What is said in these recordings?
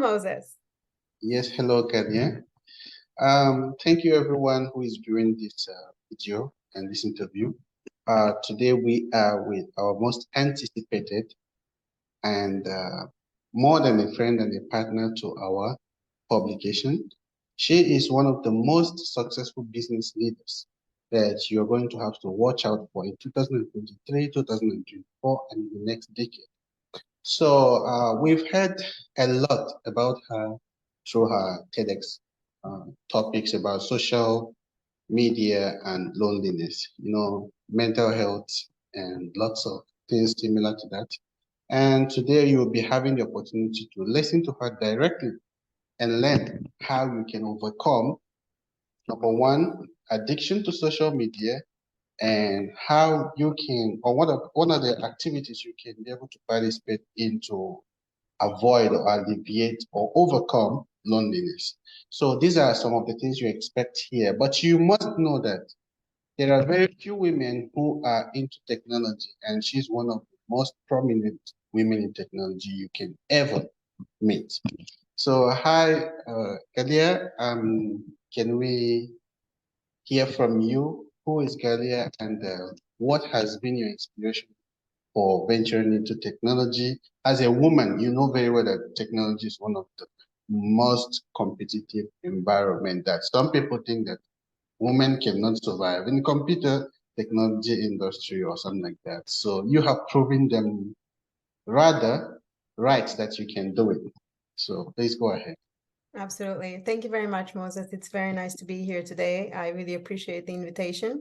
Moses. Yes, hello, Galya. Thank you, everyone who is viewing this video and this interview. Today, we are with our most anticipated and more than a friend and a partner to our publication. She is one of the most successful business leaders that you're going to have to watch out for in 2023, 2024, and in the next decade. So we've heard a lot about her through her Tedex topics about social media and loneliness, mental health, and lots of things similar to that. And today you'll be having the opportunity to listen to her directly and learn how you can overcome, number one, addiction to social media, and how you can, or one of the activities you can be able to participate in to avoid or alleviate or overcome loneliness. So these are some of the things you expect here, but you must know that there are very few women who are into technology, and she's one of the most prominent women in technology you can ever meet. So hi, Galya, can we hear from you? Who is Galya, and what has been your inspiration for venturing into technology? As a woman, you know very well that technology is one of the most competitive environment that some people think that women cannot survive in computer technology industry or something like that. So you have proven them rather right that you can do it. So please go ahead. Absolutely. Thank you very much, Moses. It's very nice to be here today. I really appreciate the invitation.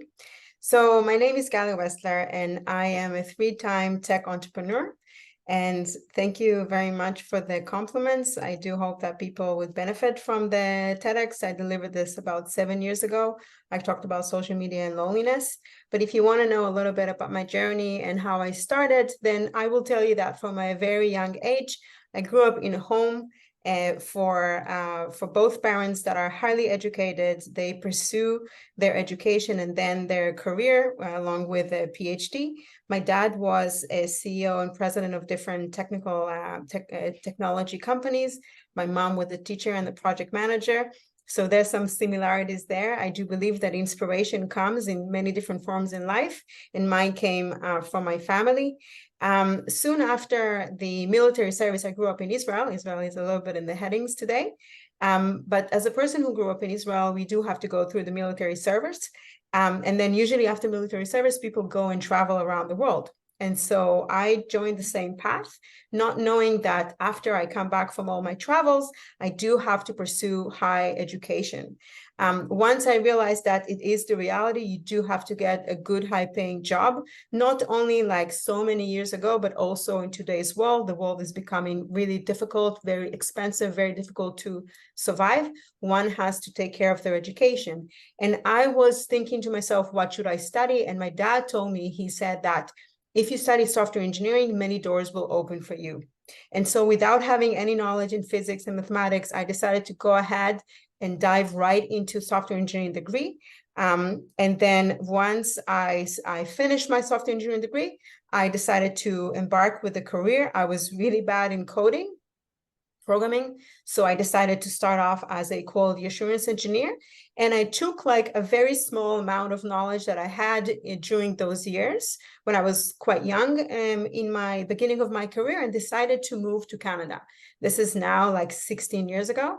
So my name is Galya Westler, and I am a three-time tech entrepreneur. And thank you very much for the compliments. I do hope that people would benefit from the TEDx. I delivered this about 7 years ago. I talked about social media and loneliness. But if you want to know a little bit about my journey and how I started, then I will tell you that from a very young age, I grew up in a home for both parents that are highly educated. They pursue their education and then their career along with a PhD. My dad was a CEO and president of different technology companies. My mom was a teacher and the project manager. So there's some similarities there. I do believe that inspiration comes in many different forms in life, and mine came from my family. Soon after the military service, I grew up in Israel. Israel is a little bit in the headings today. But as a person who grew up in Israel, we do have to go through the military service. And then usually after military service, people go and travel around the world. And so I joined the same path, not knowing that after I come back from all my travels, I do have to pursue high education. Once I realized that it is the reality, you do have to get a good high-paying job, not only like so many years ago, but also in today's world. The world is becoming really difficult, very expensive, very difficult to survive. One has to take care of their education. And I was thinking to myself, what should I study? And my dad told me, he said that if you study software engineering, many doors will open for you. And so without having any knowledge in physics and mathematics, I decided to go ahead and dive right into software engineering degree. And then once I finished my software engineering degree, I decided to embark with a career. I was really bad in coding, programming. So I decided to start off as a quality assurance engineer. And I took like a very small amount of knowledge that I had during those years when I was quite young in my beginning of my career and decided to move to Canada. This is now like 16 years ago.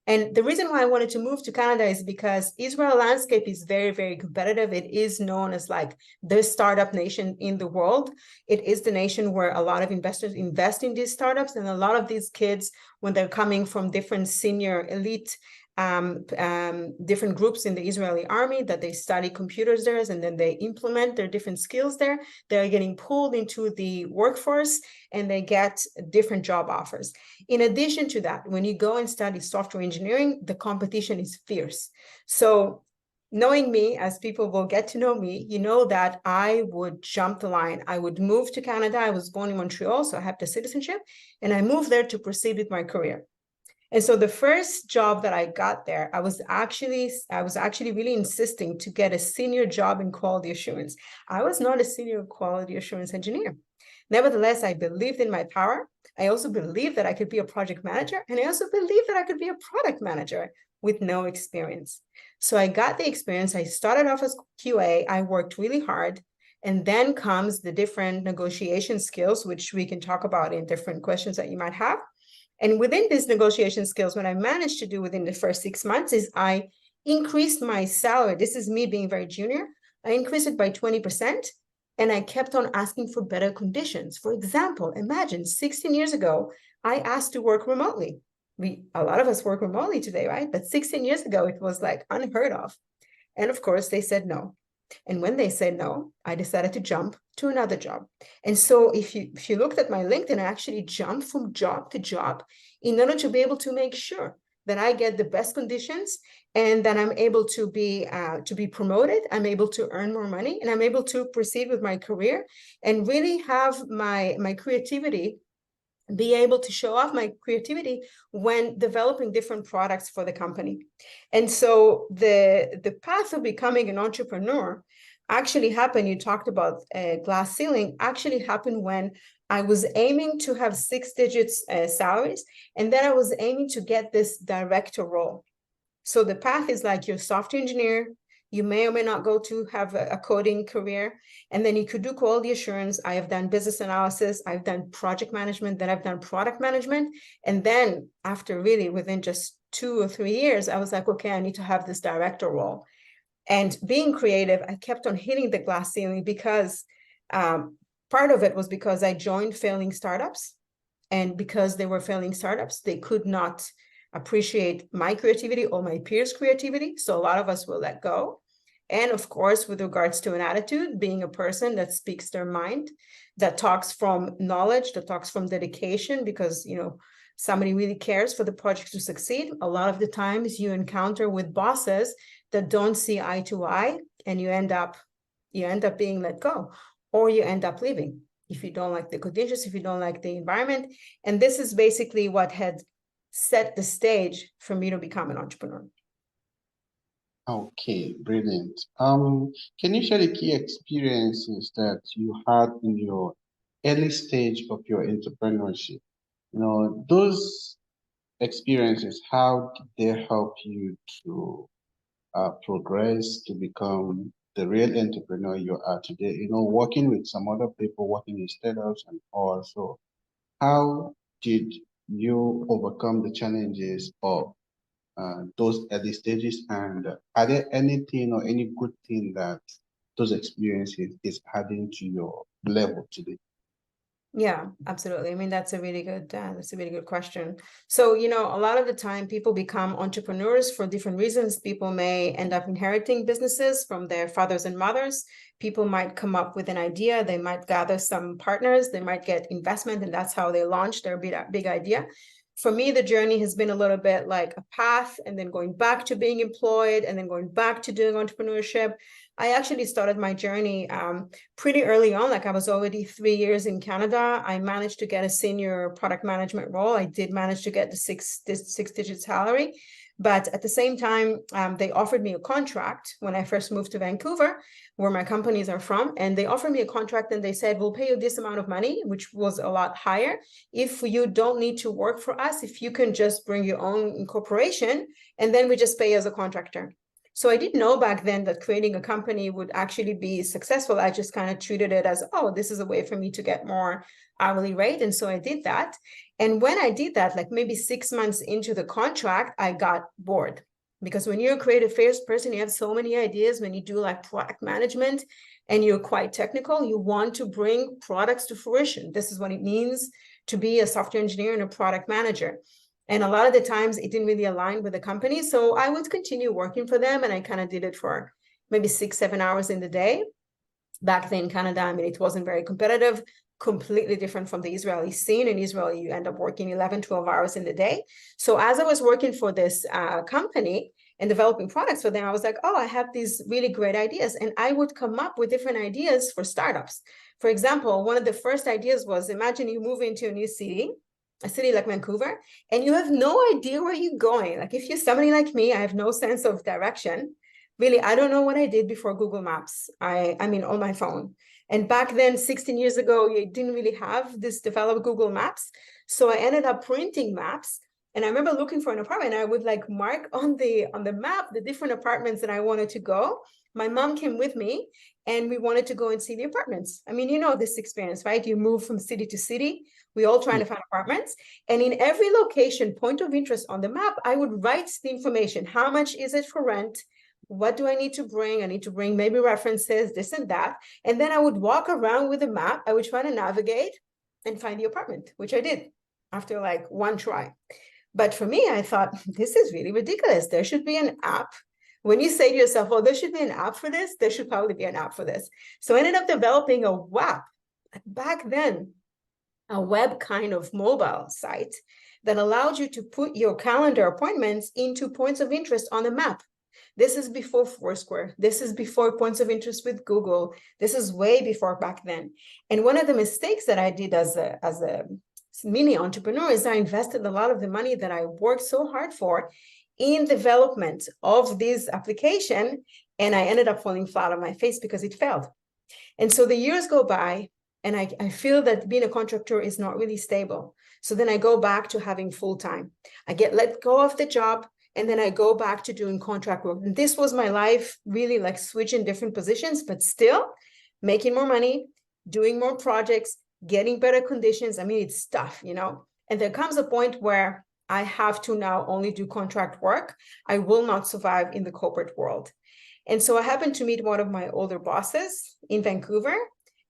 And the reason why I wanted to move to Canada is because Israel landscape is very, very competitive. It is known as like the startup nation in the world. It is the nation where a lot of investors invest in these startups. And a lot of these kids, when they're coming from different senior elite different groups in the Israeli army, that they study computers there and then they implement their different skills there. They're getting pulled into the workforce and they get different job offers. In addition to that, when you go and study software engineering, the competition is fierce. So knowing me, as people will get to know me, you know that I would jump the line. I would move to Canada. I was born in Montreal, so I have the citizenship, and I moved there to proceed with my career. And so the first job that I got there, I was actually really insisting to get a senior job in quality assurance. I was not a senior quality assurance engineer. Nevertheless, I believed in my power. I also believed that I could be a project manager. And I also believed that I could be a product manager with no experience. So I got the experience. I started off as QA. I worked really hard. And then comes the different negotiation skills, which we can talk about in different questions that you might have. And within these negotiation skills, what I managed to do within the first 6 months is I increased my salary. This is me being very junior. I increased it by 20%. And I kept on asking for better conditions. For example, imagine 16 years ago, I asked to work remotely. A lot of us work remotely today, right? But 16 years ago, it was like unheard of. And of course, they said no. And when they said no, I decided to jump to another job. And so if you looked at my LinkedIn, I actually jumped from job to job in order to be able to make sure that I get the best conditions and that I'm able to be promoted, I'm able to earn more money, and I'm able to proceed with my career and really have my creativity, be able to show off my creativity when developing different products for the company. And so the path of becoming an entrepreneur actually happened. You talked about glass ceiling, actually happened when I was aiming to have 6 digits salaries, and then I was aiming to get this director role. So the path is like you're a software engineer, you may or may not go to have a coding career, and then you could do quality assurance. I have done business analysis, I've done project management, then I've done product management. And then after really within just 2 or 3 years, I was like, okay, I need to have this director role. And being creative, I kept on hitting the glass ceiling because part of it was because I joined failing startups. And because they were failing startups, they could not appreciate my creativity or my peers' creativity. So a lot of us will let go. And of course, with regards to an attitude, being a person that speaks their mind, that talks from knowledge, that talks from dedication, because, somebody really cares for the project to succeed. A lot of the times you encounter with bosses that don't see eye to eye, and you end up being let go, or you end up leaving if you don't like the conditions, if you don't like the environment. And this is basically what had set the stage for me to become an entrepreneur. Okay, brilliant. Can you share the key experiences that you had in your early stage of your entrepreneurship? Those experiences, how did they help you to progress to become the real entrepreneur you are today? Working with some other people, working in startups and all. So how did you overcome the challenges of those early stages? And are there anything or any good thing that those experiences is adding to your level today? Yeah, absolutely. I mean, that's a really good question. So, a lot of the time people become entrepreneurs for different reasons. People may end up inheriting businesses from their fathers and mothers. People might come up with an idea. They might gather some partners. They might get investment, and that's how they launch their big idea. For me, the journey has been a little bit like a path, and then going back to being employed, and then going back to doing entrepreneurship. I actually started my journey pretty early on. Like I was already 3 years in Canada. I managed to get a senior product management role. I did manage to get the six-digit salary. But at the same time, they offered me a contract when I first moved to Vancouver, where my companies are from. And they offered me a contract and they said, we'll pay you this amount of money, which was a lot higher. If you don't need to work for us, if you can just bring your own incorporation, and then we just pay you as a contractor. So I didn't know back then that creating a company would actually be successful. I just kind of treated it as, oh, this is a way for me to get more hourly rate. And so I did that. And when I did that, like maybe 6 months into the contract, I got bored. Because when you're a creative person, you have so many ideas. When you do like product management and you're quite technical, you want to bring products to fruition. This is what it means to be a software engineer and a product manager. And a lot of the times it didn't really align with the company. So I would continue working for them. And I kind of did it for maybe 6-7 hours in the day. Back then in Canada, I mean, it wasn't very competitive, completely different from the Israeli scene. In Israel, you end up working 11-12 hours in the day. So as I was working for this company and developing products for them, I was like, oh, I have these really great ideas. And I would come up with different ideas for startups. For example, one of the first ideas was, imagine you move into a new city, a city like Vancouver, and you have no idea where you're going. Like if you're somebody like me, I have no sense of direction. Really, I don't know what I did before Google Maps. I mean, on my phone. And back then, 16 years ago, you didn't really have this developed Google Maps. So I ended up printing maps. And I remember looking for an apartment. I would like mark on the map the different apartments that I wanted to go. My mom came with me and we wanted to go and see the apartments. I mean, you know this experience, right? You move from city to city. We all trying to find apartments. And in every location, point of interest on the map, I would write the information. How much is it for rent? What do I need to bring? I need to bring maybe references, this and that. And then I would walk around with a map. I would try to navigate and find the apartment, which I did after like one try. But for me, I thought, this is really ridiculous. There should be an app. When you say to yourself, oh, there should be an app for this, there should probably be an app for this. So I ended up developing a WAP. Back then, a web kind of mobile site that allowed you to put your calendar appointments into points of interest on the map. This is before Foursquare. This is before points of interest with Google. This is way before back then. And one of the mistakes that I did as a mini entrepreneur is I invested a lot of the money that I worked so hard for in development of this application, and I ended up falling flat on my face because it failed. And so the years go by, and I feel that being a contractor is not really stable. So then I go back to having full-time. I get let go of the job, and then I go back to doing contract work. And this was my life, really like switching different positions, but still making more money, doing more projects, getting better conditions. I mean, it's tough, you know? And there comes a point where I have to now only do contract work. I will not survive in the corporate world. And so I happened to meet one of my older bosses in Vancouver.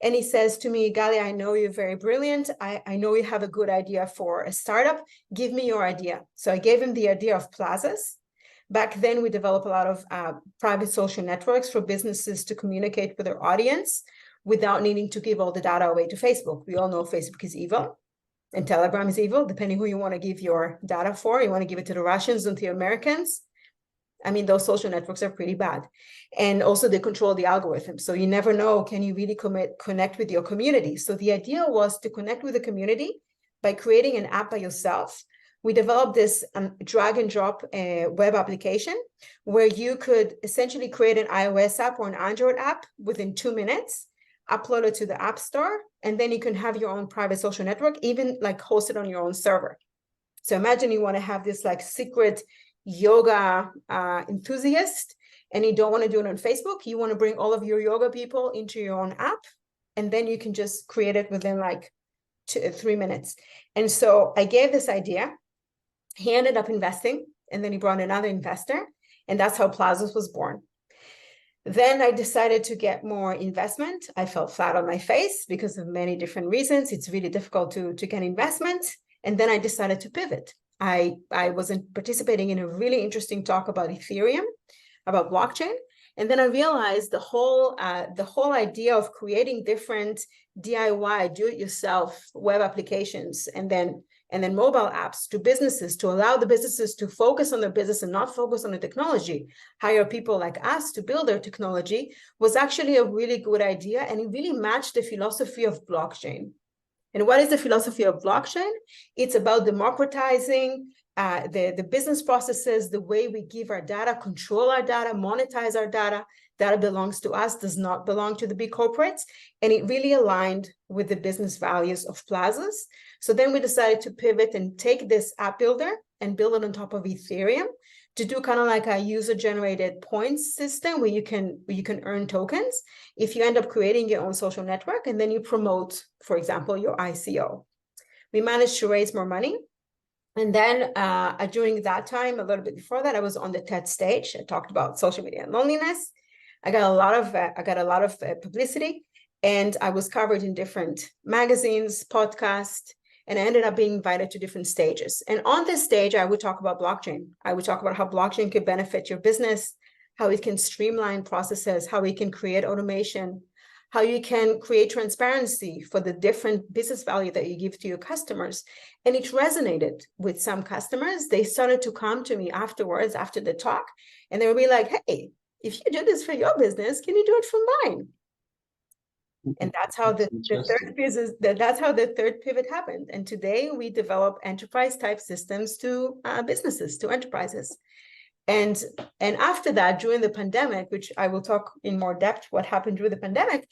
And he says to me, Galya, I know you're very brilliant. I know you have a good idea for a startup. Give me your idea. So I gave him the idea of Plazus. Back then, we developed a lot of private social networks for businesses to communicate with their audience without needing to give all the data away to Facebook. We all know Facebook is evil and Telegram is evil, depending who you want to give your data for. You want to give it to the Russians and to the Americans. I mean, those social networks are pretty bad. And also they control the algorithm. So you never know, can you really connect with your community? So the idea was to connect with the community by creating an app by yourself. We developed this drag and drop web application where you could essentially create an iOS app or an Android app within 2 minutes, upload it to the App Store, and then you can have your own private social network, even like host it on your own server. So imagine you want to have this like secret yoga enthusiast, and you don't want to do it on Facebook. You want to bring all of your yoga people into your own app, and then you can just create it within like 3 minutes. And so I gave this idea. He ended up investing, and then he brought another investor, and that's how Plazus was born. Then I decided to get more investment. I fell flat on my face because of many different reasons. It's really difficult to get investment. And then I decided to pivot. I wasn't participating in a really interesting talk about Ethereum, about blockchain. And then I realized the whole idea of creating different DIY, do-it-yourself web applications and then mobile apps to businesses, to allow the businesses to focus on their business and not focus on the technology, hire people like us to build their technology, was actually a really good idea. And it really matched the philosophy of blockchain. And what is the philosophy of blockchain? It's about democratizing the business processes, the way we give our data, control our data, monetize our data. Data belongs to us, does not belong to the big corporates. And it really aligned with the business values of Plazus. So then we decided to pivot and take this app builder and build it on top of Ethereum to do kind of like a user-generated points system where you can earn tokens if you end up creating your own social network and then you promote, for example, your ICO. We managed to raise more money. And then during that time, a little bit before that, I was on the TED stage. I talked about social media and loneliness. I got a lot of publicity, and I was covered in different magazines, podcasts, and I ended up being invited to different stages. And on this stage, I would talk about blockchain. I would talk about how blockchain could benefit your business, how it can streamline processes, how it can create automation, how you can create transparency for the different business value that you give to your customers. And it resonated with some customers. They started to come to me afterwards, after the talk, and they would be like, hey, if you do this for your business, can you do it for mine? And that's how the third pivot happened. And today we develop enterprise type systems to businesses, to enterprises. And after that, during the pandemic, which I will talk in more depth what happened during the pandemic,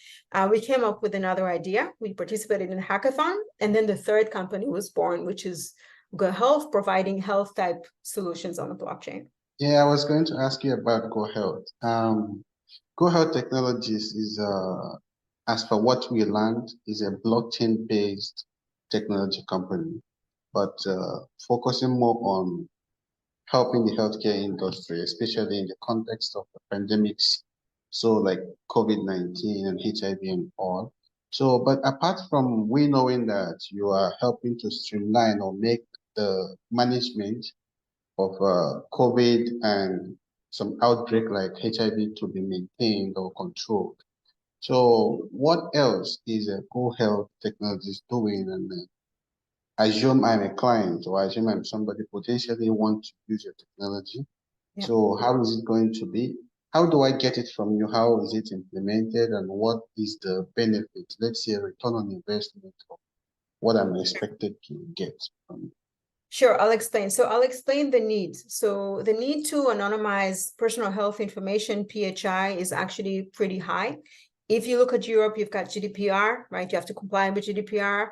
we came up with another idea. We participated in a hackathon, and then the third company was born, which is GoHealth, providing health type solutions on the blockchain. Yeah, I was going to ask you about GoHealth. GoHealth Technologies is, as for what we learned, is a blockchain-based technology company, but focusing more on helping the healthcare industry, especially in the context of the pandemics, so like COVID-19 and HIV and all. So, but apart from we knowing that you are helping to streamline or make the management of COVID and some outbreak like HIV to be maintained or controlled. So what else is GoHealth Technologies doing? And assume I'm a client or assume I'm somebody potentially want to use your technology. Yeah. So how is it going to be? How do I get it from you? How is it implemented? And what is the benefit? Let's say a return on investment of what I'm expected to get from you. Sure, I'll explain. So I'll explain the need. So the need to anonymize personal health information, PHI, is actually pretty high. If you look at Europe, you've got GDPR, right? You have to comply with GDPR.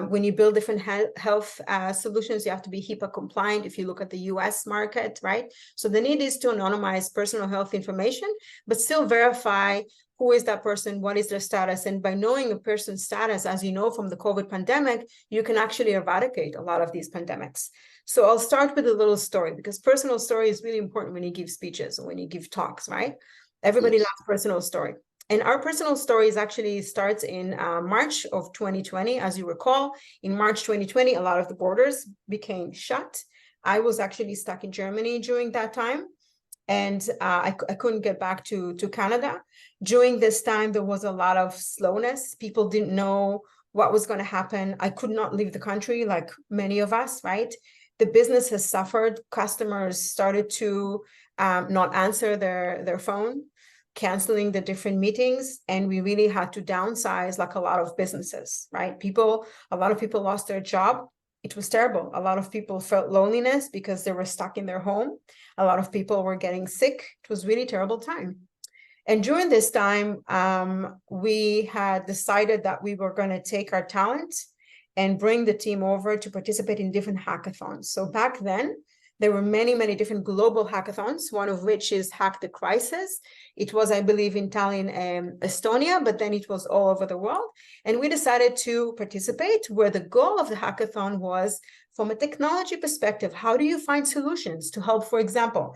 When you build different health solutions, you have to be HIPAA compliant. If you look at the US market, right? So the need is to anonymize personal health information, but still verify who is that person, what is their status. And by knowing a person's status, as you know from the COVID pandemic, you can actually eradicate a lot of these pandemics. So I'll start with a little story, because personal story is really important when you give speeches or when you give talks, right? Everybody loves personal story. And our personal stories actually starts in March of 2020. As you recall, in March 2020, a lot of the borders became shut. I was actually stuck in Germany during that time, and I couldn't get back to Canada. During this time, there was a lot of slowness. People didn't know what was going to happen. I could not leave the country like many of us, right? The business has suffered. Customers started to not answer their phone, canceling the different meetings, and we really had to downsize like a lot of businesses, right? A lot of people lost their job. It was terrible. A lot of people felt loneliness because they were stuck in their home. A lot of people were getting sick. It was really terrible time. And during this time, we had decided that we were going to take our talent and bring the team over to participate in different hackathons. So back then, there were many, many different global hackathons, one of which is Hack the Crisis. It was, I believe, in Tallinn and Estonia, but then it was all over the world. And we decided to participate, where the goal of the hackathon was, from a technology perspective, how do you find solutions to help, for example,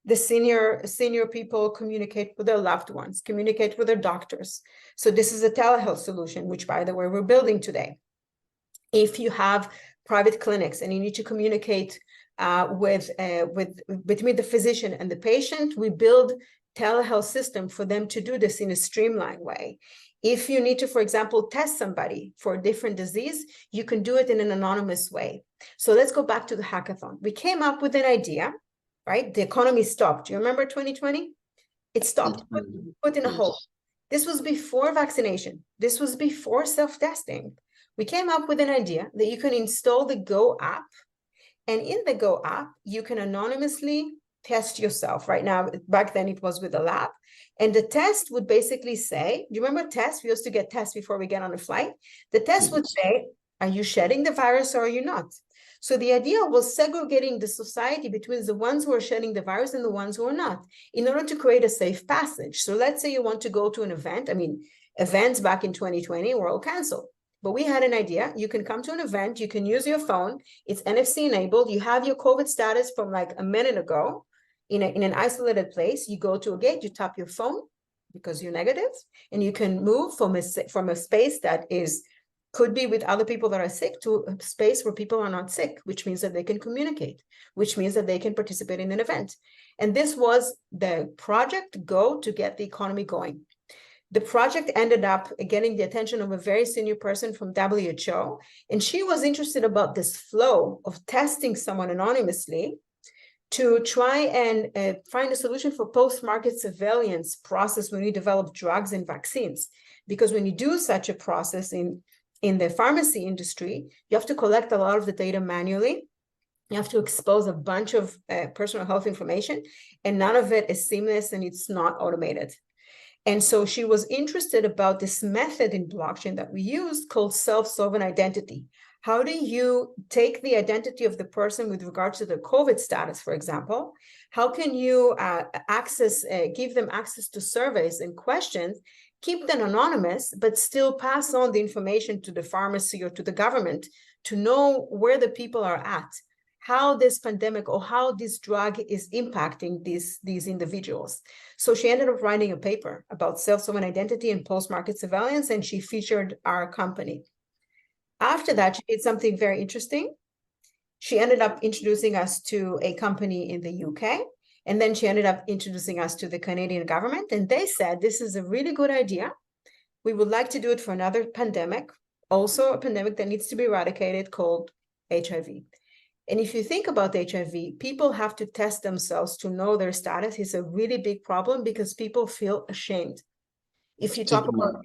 the senior people communicate with their loved ones, communicate with their doctors. So this is a telehealth solution, which, by the way, we're building today. If you have private clinics and you need to communicate between the physician and the patient, we build telehealth system for them to do this in a streamlined way. If you need to, for example, test somebody for a different disease, you can do it in an anonymous way. So let's go back to the hackathon. We came up with an idea, right? The economy stopped. Do you remember 2020? It stopped, put in a hold. This was before vaccination. This was before self-testing. We came up with an idea that you can install the Go app, and in the Go app, you can anonymously test yourself. Right now, back then it was with a lab. And the test would basically say, do you remember tests? We used to get tests before we get on a flight. The test would say, are you shedding the virus or are you not? So the idea was segregating the society between the ones who are shedding the virus and the ones who are not, in order to create a safe passage. So let's say you want to go to an event. I mean, events back in 2020 were all canceled. But we had an idea. You can come to an event. You can use your phone. It's NFC enabled. You have your COVID status from like a minute ago in an isolated place. You go to a gate, you tap your phone because you're negative, and you can move from a space that could be with other people that are sick to a space where people are not sick, which means that they can communicate, which means that they can participate in an event. And this was the project Go to get the economy going. The project ended up getting the attention of a very senior person from WHO, and she was interested about this flow of testing someone anonymously to try and find a solution for post-market surveillance process when you develop drugs and vaccines. Because when you do such a process in the pharmacy industry, you have to collect a lot of the data manually. You have to expose a bunch of personal health information, and none of it is seamless and it's not automated. And so she was interested about this method in blockchain that we use called self-sovereign identity. How do you take the identity of the person with regards to the COVID status, for example? How can you give them access to surveys and questions, keep them anonymous, but still pass on the information to the pharmacy or to the government to know where the people are at, how this pandemic or how this drug is impacting these individuals. So she ended up writing a paper about self-sovereign identity and post-market surveillance, and she featured our company. After that, she did something very interesting. She ended up introducing us to a company in the UK, and then she ended up introducing us to the Canadian government, and they said, this is a really good idea. We would like to do it for another pandemic, also a pandemic that needs to be eradicated, called HIV. And if you think about HIV, people have to test themselves to know their status. It's a really big problem because people feel ashamed. If you talk about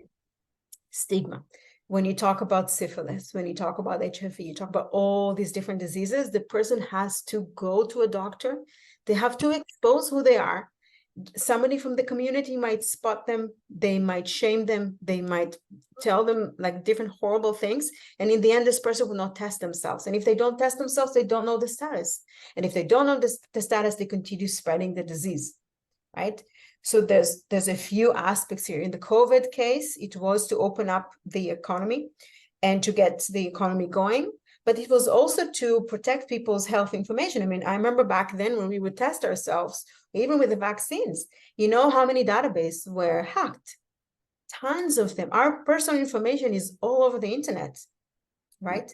stigma, when you talk about syphilis, when you talk about HIV, you talk about all these different diseases, the person has to go to a doctor. They have to expose who they are. Somebody from the community might spot them, they might shame them, they might tell them like different horrible things, and in the end this person will not test themselves, and if they don't test themselves, they don't know the status, and if they don't know the status, they continue spreading the disease, right? So there's a few aspects here. In the COVID case, it was to open up the economy and to get the economy going, but it was also to protect people's health information. I mean, I remember back then when we would test ourselves, even with the vaccines, you know how many databases were hacked? Tons of them. Our personal information is all over the internet, right?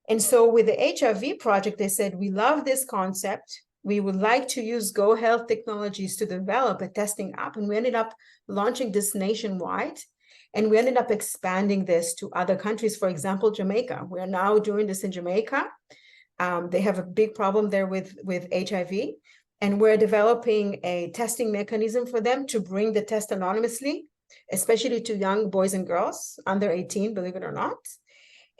And so with the HIV project, they said, we love this concept. We would like to use Go Health Technologies to develop a testing app. And we ended up launching this nationwide. And we ended up expanding this to other countries. For example, Jamaica. We're now doing this in Jamaica. They have a big problem there with HIV. And we're developing a testing mechanism for them to bring the test anonymously, especially to young boys and girls under 18, believe it or not.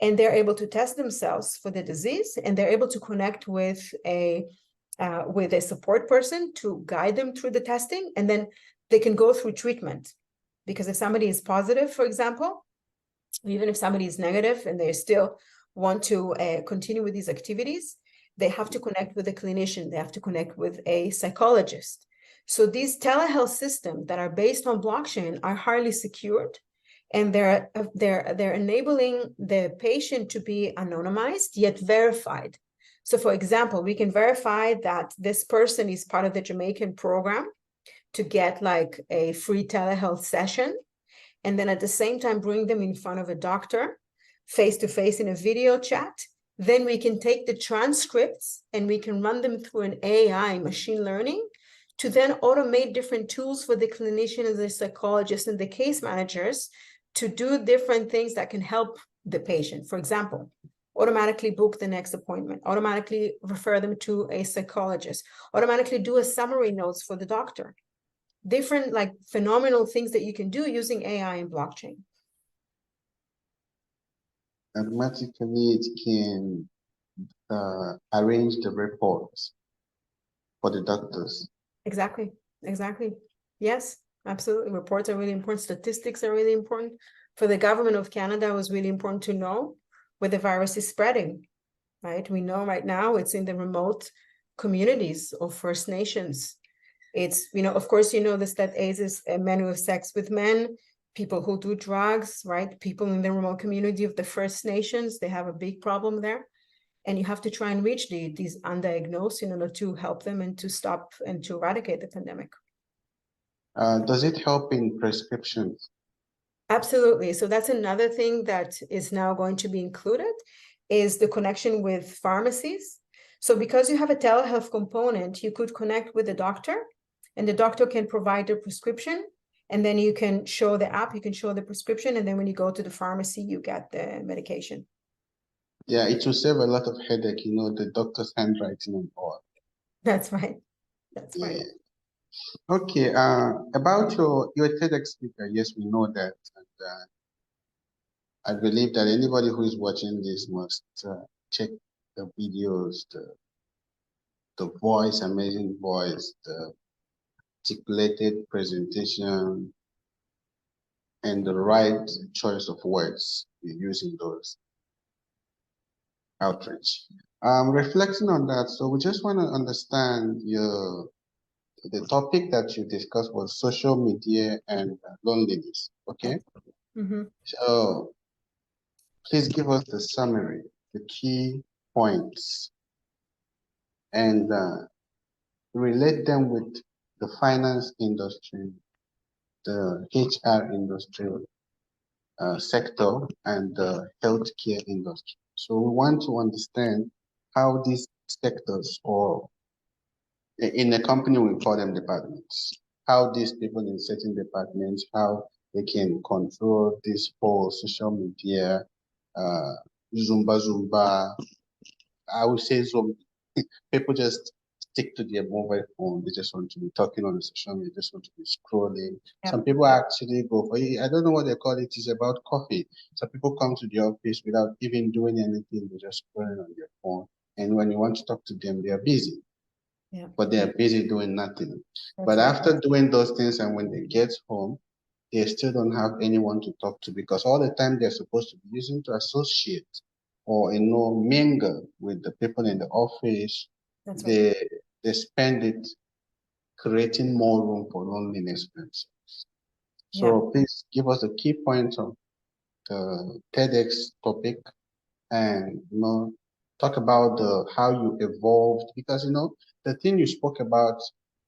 And they're able to test themselves for the disease, and they're able to connect with a support person to guide them through the testing, and then they can go through treatment. Because if somebody is positive, for example, even if somebody is negative and they still want to continue with these activities, they have to connect with a clinician, they have to connect with a psychologist. So these telehealth systems that are based on blockchain are highly secured, and they're enabling the patient to be anonymized yet verified. So for example, we can verify that this person is part of the Jamaican program to get like a free telehealth session, and then at the same time bring them in front of a doctor face-to-face in a video chat. Then we can take the transcripts and we can run them through an AI, machine learning, to then automate different tools for the clinician and the psychologist and the case managers to do different things that can help the patient. For example, automatically book the next appointment, automatically refer them to a psychologist, automatically do a summary notes for the doctor. Different like phenomenal things that you can do using AI and blockchain. Automatically, it can arrange the reports for the doctors. Exactly. Yes, absolutely. Reports are really important. Statistics are really important. For the government of Canada, it was really important to know where the virus is spreading, right? We know right now it's in the remote communities of First Nations. It's, of course, this, that AIDS is men who have sex with men, people who do drugs, right? People in the remote community of the First Nations, they have a big problem there. And you have to try and reach these undiagnosed in order to help them and to stop and to eradicate the pandemic. Does it help in prescriptions? Absolutely. So that's another thing that is now going to be included, is the connection with pharmacies. So because you have a telehealth component, you could connect with the doctor, and the doctor can provide a prescription, and then you can show the app, you can show the prescription, and then when you go to the pharmacy, you get the medication. Yeah, it will save a lot of headache, the doctor's handwriting and all. That's right. That's right. Okay, about your TEDx speaker, yes, we know that. And I believe that anybody who is watching this must check the videos, the the voice, amazing voice, the articulated presentation, and the right choice of words you use in those outreach. Reflecting on that, so we just want to understand the topic that you discussed was social media and loneliness. Okay, Mm-hmm. so please give us the summary, the key points, and relate them with the finance industry, the HR industry, sector, and the healthcare industry. So we want to understand how these sectors, or in a company we call them departments, how these people in certain departments, how they can control this whole social media, uh, Zumba, I would say Zoom. People just stick to their mobile phone. They just want to be talking on the social media, just want to be scrolling. Yeah. Some people actually go for it. I don't know what they call it. It's about coffee. Some people come to the office without even doing anything. They're just scrolling on their phone. And when you want to talk to them, they are busy. Yeah. But they are busy doing nothing. That's But right. after doing those things, and when they get home, they still don't have anyone to talk to, because all the time they're supposed to be using to associate or mingle with the people in the office. That's right. They spend it creating more room for loneliness for themselves. Yeah. So please give us the key points of the TEDx topic, and talk about how you evolved, because the thing you spoke about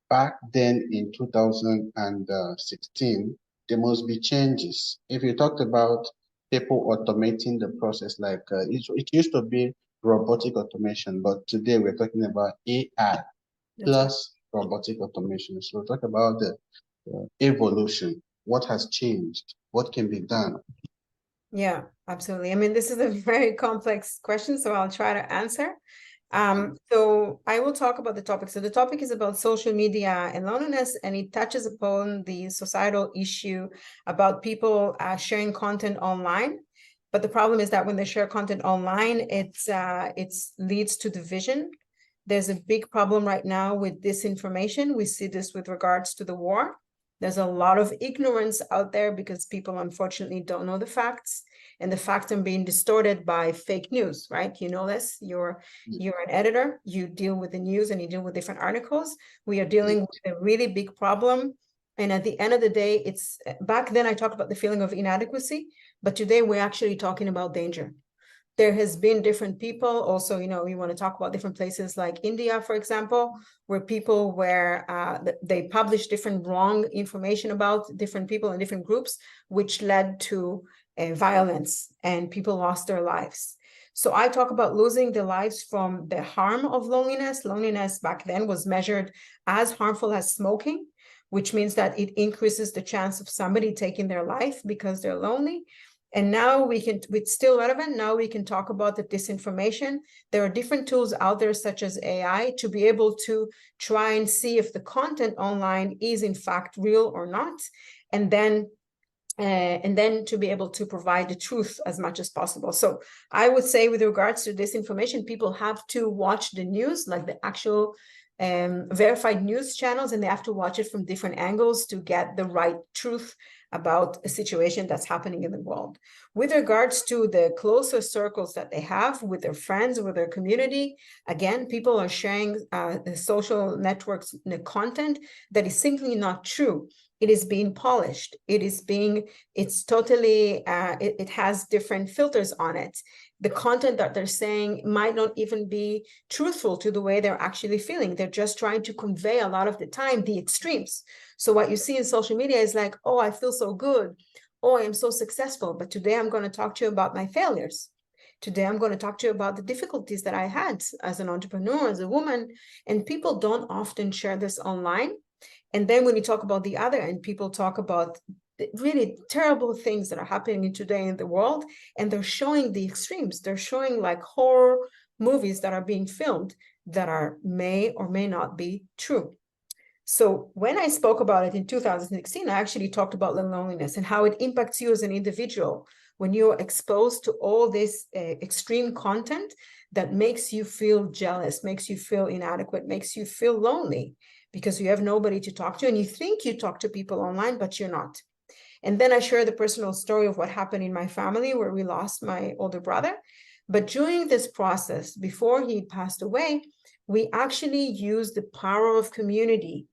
back then in 2016, there must be changes. If you talked about people automating the process, like it used to be robotic automation, but today we're talking about AI That's right. plus robotic automation. So talk about the evolution, what has changed, what can be done. Yeah, absolutely. I mean, this is a very complex question, so I'll try to answer. So I will talk about the topic. So the topic is about social media and loneliness, and it touches upon the societal issue about people sharing content online. But the problem is that when they share content online, it's leads to division. There's a big problem right now with disinformation. We see this with regards to the war. There's a lot of ignorance out there because people unfortunately don't know the facts, and the facts are being distorted by fake news, right? You know this, you're an editor, you deal with the news and you deal with different articles. We are dealing with a really big problem. And at the end of the day, it's back then I talked about the feeling of inadequacy, but today we're actually talking about danger. There has been different people also, you want to talk about different places like India, for example, where people they publish different wrong information about different people and different groups, which led to violence, and people lost their lives. So I talk about losing their lives from the harm of loneliness. Loneliness back then was measured as harmful as smoking, which means that it increases the chance of somebody taking their life because they're lonely. And now it's still relevant. Now we can talk about the disinformation. There are different tools out there, such as AI, to be able to try and see if the content online is in fact real or not. And then to be able to provide the truth as much as possible. So I would say with regards to disinformation, people have to watch the news, like the actual verified news channels, and they have to watch it from different angles to get the right truth about a situation that's happening in the world. With regards to the closer circles that they have with their friends, with their community, again, people are sharing the social networks, the content that is simply not true. It is being polished. It's totally, it has different filters on it. The content that they're saying might not even be truthful to the way they're actually feeling. They're just trying to convey a lot of the time the extremes. So what you see in social media is like, oh, I feel so good. Oh, I am so successful. But today I'm going to talk to you about my failures. Today I'm going to talk to you about the difficulties that I had as an entrepreneur, as a woman. And people don't often share this online. And then when you talk about the other end, people talk about really terrible things that are happening today in the world, and they're showing the extremes. They're showing like horror movies that are being filmed that may or may not be true. So when I spoke about it in 2016, I actually talked about loneliness and how it impacts you as an individual when you're exposed to all this extreme content that makes you feel jealous, makes you feel inadequate, makes you feel lonely because you have nobody to talk to, and you think you talk to people online, but you're not. And then I share the personal story of what happened in my family where we lost my older brother. But during this process, before he passed away, we actually used the power of community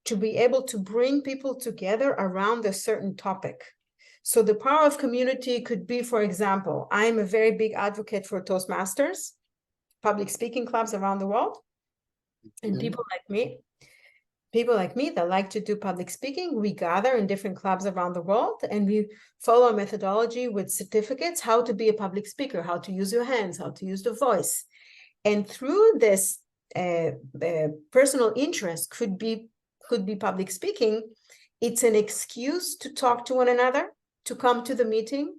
to be able to bring people together around a certain topic. So the power of community could be, for example, I'm a very big advocate for Toastmasters, public speaking clubs around the world. And people like me that like to do public speaking, we gather in different clubs around the world and we follow a methodology with certificates, how to be a public speaker, how to use your hands, how to use the voice. And through this personal interest could be public speaking, it's an excuse to talk to one another, to come to the meeting,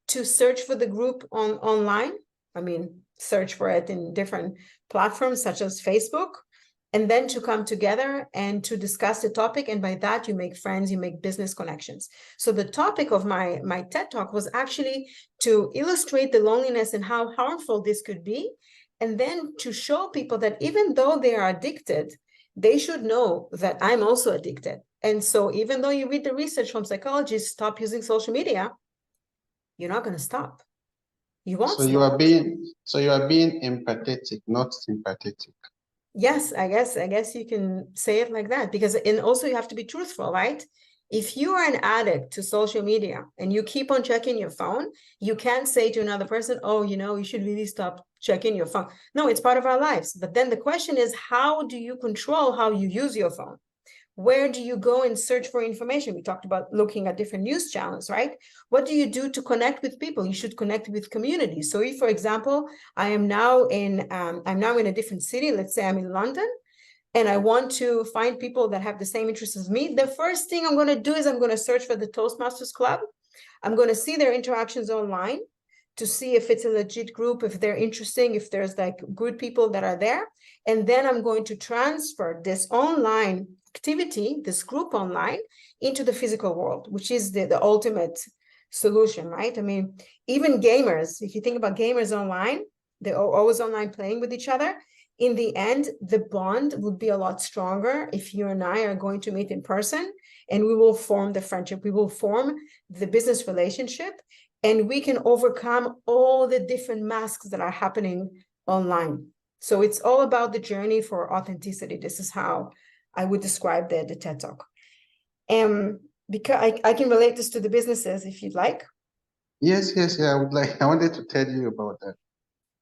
to search for the group online. I mean, search for it in different platforms such as Facebook, and then to come together and to discuss the topic. And by that, you make friends, you make business connections. So the topic of my TED Talk was actually to illustrate the loneliness and how harmful this could be. And then to show people that even though they are addicted, they should know that I'm also addicted. And so even though you read the research from psychologists, stop using social media, you're not going to stop. You won't So stop. you are being empathetic, not sympathetic. Yes, I guess you can say it like that, because and also you have to be truthful, right? If you are an addict to social media and you keep on checking your phone, you can't say to another person, oh, you should really stop checking your phone. No, it's part of our lives. But then the question is, how do you control how you use your phone? Where do you go and search for information? We talked about looking at different news channels, right? What do you do to connect with people? You should connect with communities. So if, for example, I'm now in a different city, let's say I'm in London, and I want to find people that have the same interests as me, the first thing I'm going to do is I'm going to search for the Toastmasters Club. I'm going to see their interactions online to see if it's a legit group, if they're interesting, if there's like good people that are there. And then I'm going to transfer this online activity, this group online, into the physical world, which is the ultimate solution, right? I mean, even gamers, if you think about gamers online, they're always online playing with each other. In the end, the bond would be a lot stronger if you and I are going to meet in person, and we will form the friendship, we will form the business relationship, and we can overcome all the different masks that are happening online. So it's all about the journey for authenticity. This is how I would describe the TED Talk. Because I can relate this to the businesses if you'd like. Yes, I would like. I wanted to tell you about that.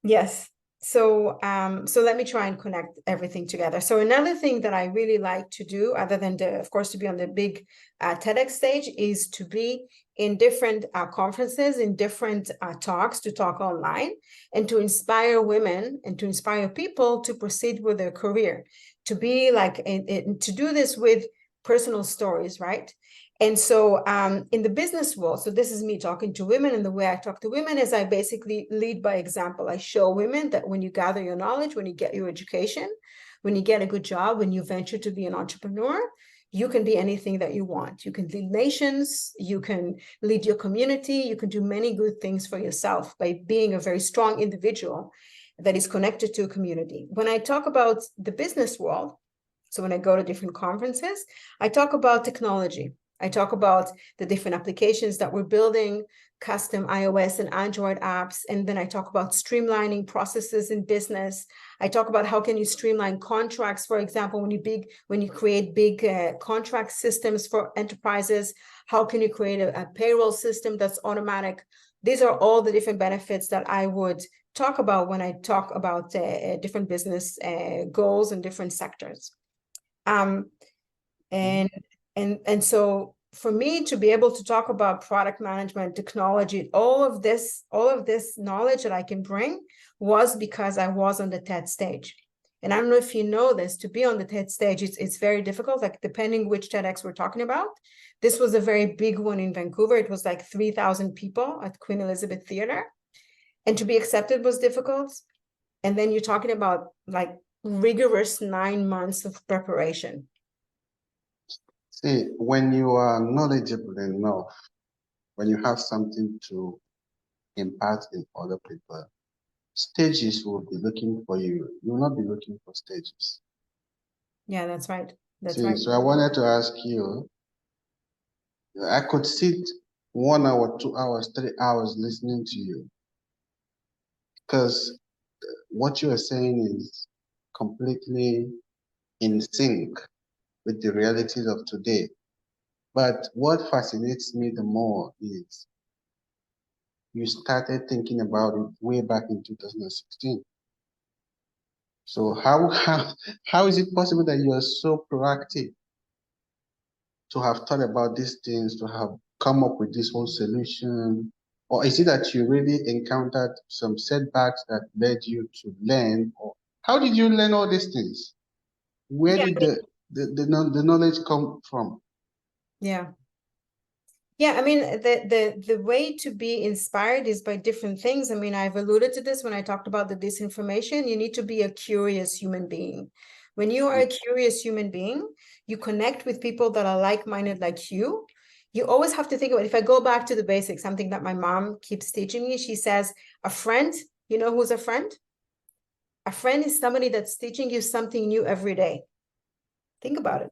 Yes. So let me try and connect everything together. So another thing that I really like to do, other than of course, to be on the big TEDx stage, is to be in different conferences, in different talks, to talk online, and to inspire women and to inspire people to proceed with their career, to be like, to do this with personal stories, right? And so in the business world, so this is me talking to women, and the way I talk to women is I basically lead by example. I show women that when you gather your knowledge, when you get your education, when you get a good job, when you venture to be an entrepreneur, you can be anything that you want. You can lead nations, you can lead your community, you can do many good things for yourself by being a very strong individual that is connected to a community. When I talk about the business world, so when I go to different conferences, I talk about technology. I talk about the different applications that we're building, custom iOS and Android apps. And then I talk about streamlining processes in business. I talk about how can you streamline contracts, for example, when you create big contract systems for enterprises, how can you create a payroll system that's automatic? These are all the different benefits that I would talk about when I talk about different business goals in different sectors. And so for me to be able to talk about product management, technology, all of this knowledge that I can bring was because I was on the TED stage. And I don't know if you know this, to be on the TED stage, it's very difficult, like depending which TEDx we're talking about. This was a very big one in Vancouver. It was like 3,000 people at Queen Elizabeth Theatre. And to be accepted was difficult. And then you're talking about like rigorous 9 months of preparation. See, when you are knowledgeable enough, when you have something to impart in other people. Stages will be looking for you. You will not be looking for stages. Yeah, that's right. That's See, right. so I wanted to ask you, I could sit 1 hour, 2 hours, 3 hours listening to you because what you are saying is completely in sync with the realities of today. But what fascinates me the more is you started thinking about it way back in 2016. So how is it possible that you are so proactive to have thought about these things, to have come up with this whole solution? Or is it that you really encountered some setbacks that led you to learn? Or how did you learn all these things? Where Yeah. did the knowledge come from? Yeah. Yeah, I mean, the way to be inspired is by different things. I mean, I've alluded to this when I talked about the disinformation. You need to be a curious human being. When you are a curious human being, you connect with people that are like-minded like you. You always have to think about, if I go back to the basics, something that my mom keeps teaching me, she says, a friend, you know who's a friend? A friend is somebody that's teaching you something new every day. Think about it.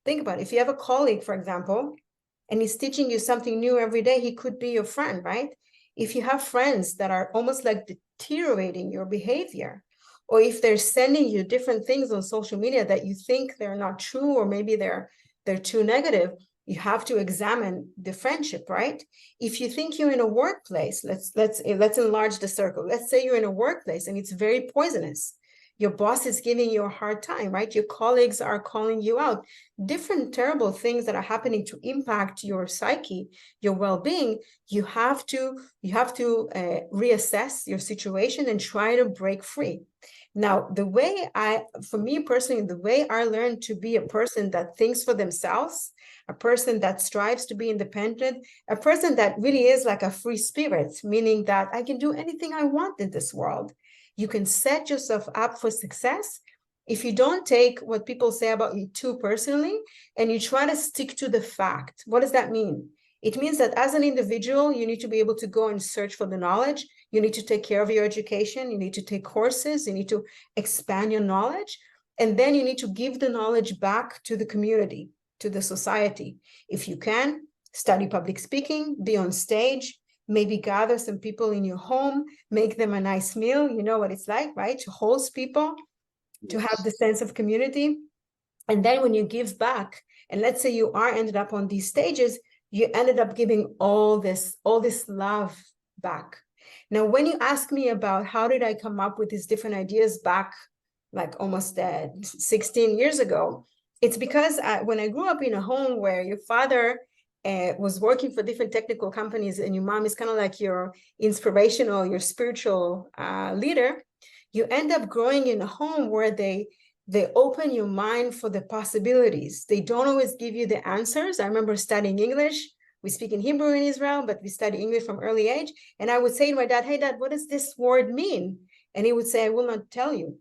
Think about it. If you have a colleague, for example, and he's teaching you something new every day, he could be your friend, right? If you have friends that are almost like deteriorating your behavior, or if they're sending you different things on social media that you think they're not true, or maybe they're too negative, you have to examine the friendship, right? If you think you're in a workplace, let's enlarge the circle. Let's say you're in a workplace and it's very poisonous. Your boss is giving you a hard time, right? Your colleagues are calling you out. Different terrible things that are happening to impact your psyche, your well-being. You have to reassess your situation and try to break free. Now, for me personally, the way I learned to be a person that thinks for themselves, a person that strives to be independent, a person that really is like a free spirit, meaning that I can do anything I want in this world. You can set yourself up for success if you don't take what people say about you too personally and you try to stick to the fact. What does that mean? It means that as an individual, you need to be able to go and search for the knowledge. You need to take care of your education. You need to take courses. You need to expand your knowledge. And then you need to give the knowledge back to the community, to the society. If you can, study public speaking, be on stage, maybe gather some people in your home, make them a nice meal. You know what it's like, right? To host people, to have the sense of community. And then when you give back, and let's say you are ended up on these stages, you ended up giving all this love back. Now, when you ask me about how did I come up with these different ideas back, like almost 16 years ago, it's because when I grew up in a home where your father was working for different technical companies and your mom is kind of like your inspirational, your spiritual leader, you end up growing in a home where they open your mind for the possibilities. They don't always give you the answers. I remember studying English. We speak in Hebrew in Israel, but we study English from early age. And I would say to my dad, hey, Dad, what does this word mean? And he would say, I will not tell you.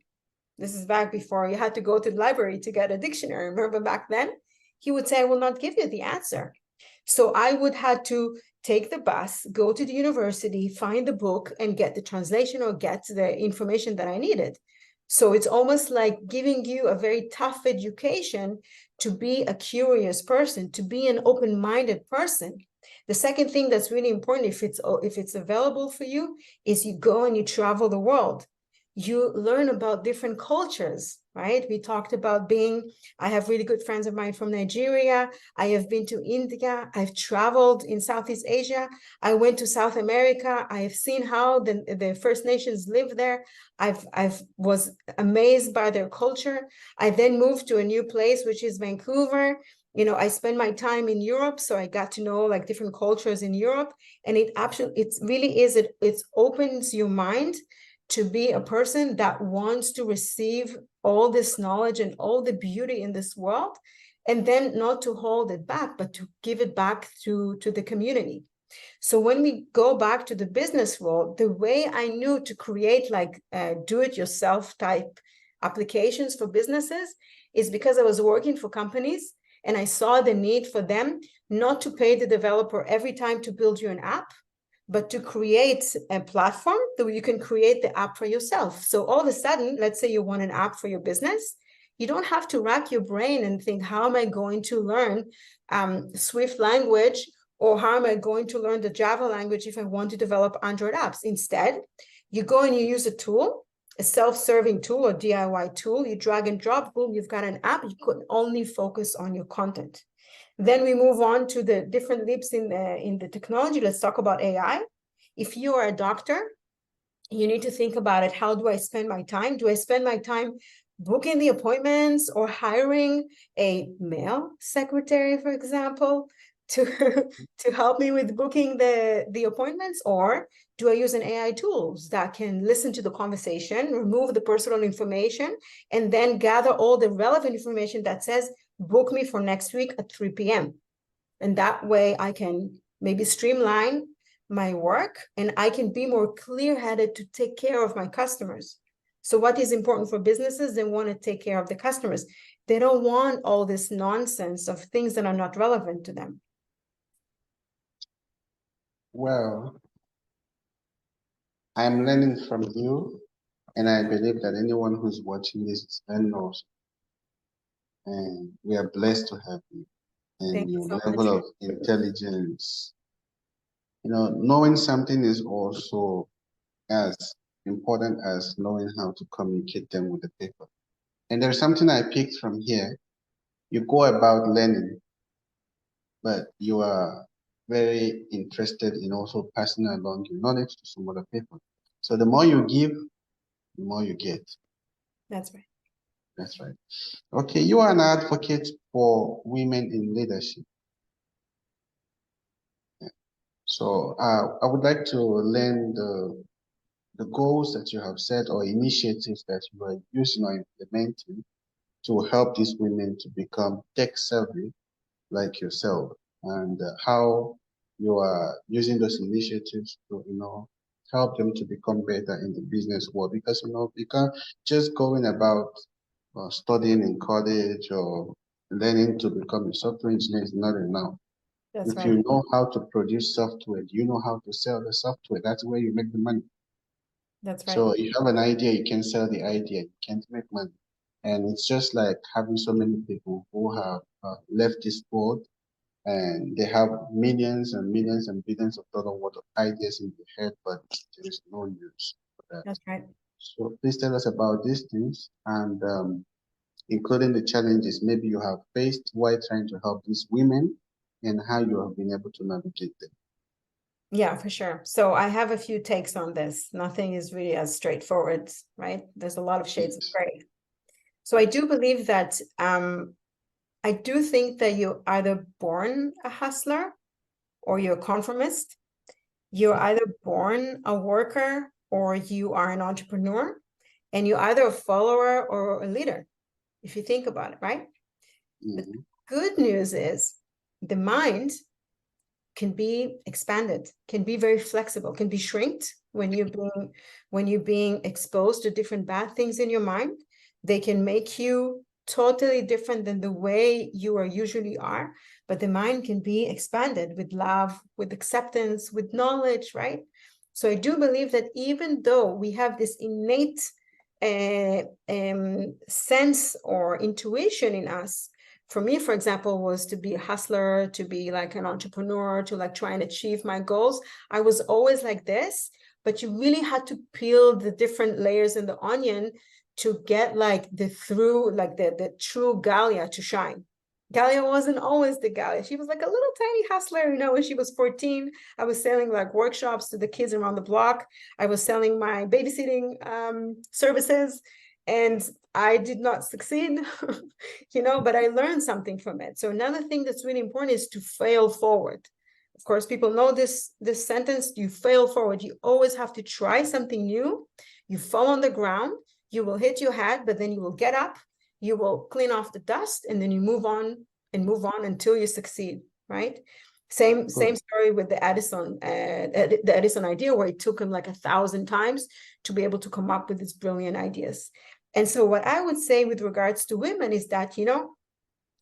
This is back before you had to go to the library to get a dictionary. Remember back then? He would say, I will not give you the answer. So I would have to take the bus, go to the university, find the book, and get the translation or get the information that I needed. So it's almost like giving you a very tough education to be a curious person, to be an open-minded person. The second thing that's really important, if it's available for you, is you go and you travel the world. You learn about different cultures, right? We talked about I have really good friends of mine from Nigeria. I have been to India. I've traveled in Southeast Asia. I went to South America. I have seen how the First Nations live there. I was amazed by their culture. I then moved to a new place, which is Vancouver. You know, I spent my time in Europe, so I got to know like different cultures in Europe. And it opens your mind to be a person that wants to receive all this knowledge and all the beauty in this world, and then not to hold it back, but to give it back to the community. So when we go back to the business world, the way I knew to create like do-it-yourself type applications for businesses is because I was working for companies and I saw the need for them not to pay the developer every time to build you an app, but to create a platform that you can create the app for yourself. So all of a sudden, let's say you want an app for your business, you don't have to rack your brain and think, how am I going to learn Swift language, or how am I going to learn the Java language if I want to develop Android apps? Instead, you go and you use a tool, a self-serving tool or DIY tool, you drag and drop, boom, you've got an app. You could only focus on your content. Then we move on to the different leaps in the technology. Let's talk about AI. If you are a doctor, you need to think about it. How do I spend my time? Do I spend my time booking the appointments or hiring a male secretary, for example, to help me with booking the appointments? Or do I use an AI tools that can listen to the conversation, remove the personal information, and then gather all the relevant information that says, book me for next week at 3 p.m. And that way I can maybe streamline my work and I can be more clear-headed to take care of my customers. So what is important for businesses? They want to take care of the customers. They don't want all this nonsense of things that are not relevant to them. Well, I'm learning from you, and I believe that anyone who's watching this knows. And we are blessed to have you and Thank you your so level much. of intelligence. Knowing something is also as important as knowing how to communicate them with the people. And there's something I picked from here. You go about learning, but you are very interested in also passing along your knowledge to some other people. So the more you give, the more you get. That's right. That's right. Okay, you are an advocate for women in leadership. Yeah. So I would like to learn the goals that you have set or initiatives that you are using or implementing to help these women to become tech savvy like yourself, and how you are using those initiatives to, help them to become better in the business world. Because, you can't just going about studying in college or learning to become a software engineer is not enough. That's If right. you know how to produce software, you know how to sell the software. That's where you make the money. That's right. So you have an idea, you can sell the idea, you can't make money. And it's just like having so many people who have left this world and they have millions and millions and billions of dollars worth of ideas in their head, but there is no use for that. That's right. So please tell us about these things, and including the challenges maybe you have faced while trying to help these women and how you have been able to navigate them. Yeah, for sure. So I have a few takes on this. Nothing is really as straightforward, right? There's a lot of shades of gray. So I do believe that I do think that you're either born a hustler or you're a conformist. You're either born a worker or you are an entrepreneur, and you're either a follower or a leader, if you think about it, right? The good news is the mind can be expanded, can be very flexible, can be shrinked when you're being exposed to different bad things in your mind. They can make you totally different than the way you are usually are, but the mind can be expanded with love, with acceptance, with knowledge, right? So I do believe that even though we have this innate sense or intuition in us, for me, for example, was to be a hustler, to be like an entrepreneur, to like try and achieve my goals. I was always like this, but you really had to peel the different layers in the onion to get like the true Galya to shine. Galya wasn't always the Galya. She was like a little tiny hustler, when she was 14. I was selling like workshops to the kids around the block. I was selling my babysitting services, and I did not succeed, but I learned something from it. So another thing that's really important is to fail forward. Of course, people know this sentence, you fail forward. You always have to try something new. You fall on the ground, you will hit your head, but then you will get up, you will clean off the dust, and then you move on until you succeed, right? Same story with the Edison idea, where it took him like 1,000 times to be able to come up with these brilliant ideas. And so what I would say with regards to women is that,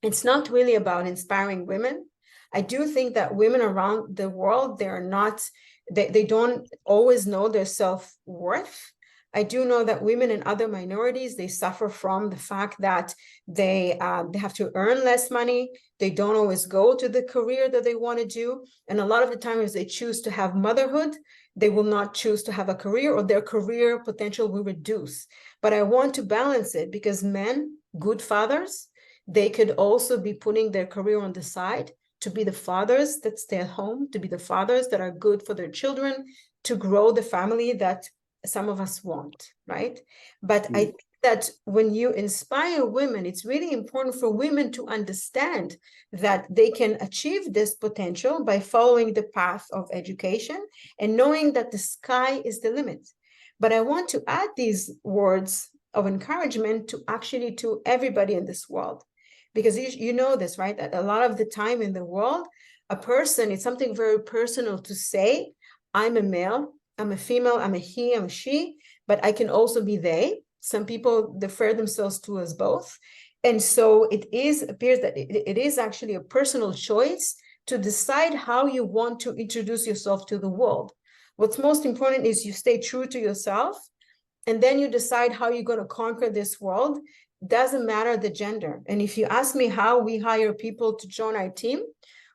it's not really about inspiring women. I do think that women around the world, they don't always know their self-worth. I do know that women and other minorities, they suffer from the fact that they have to earn less money. They don't always go to the career that they want to do. And a lot of the times they choose to have motherhood, they will not choose to have a career, or their career potential will reduce. But I want to balance it, because men, good fathers, they could also be putting their career on the side to be the fathers that stay at home, to be the fathers that are good for their children, to grow the family that some of us want, right? But I think that when you inspire women, it's really important for women to understand that they can achieve this potential by following the path of education and knowing that the sky is the limit. But I want to add these words of encouragement to actually to everybody in this world, because you know this, right? That a lot of the time in the world, a person, it's something very personal to say, I'm a male, I'm a female, I'm a he, I'm a she, but I can also be they. Some people refer themselves to as both. And so it appears that it is actually a personal choice to decide how you want to introduce yourself to the world. What's most important is you stay true to yourself, and then you decide how you're going to conquer this world. Doesn't matter the gender. And if you ask me how we hire people to join our team,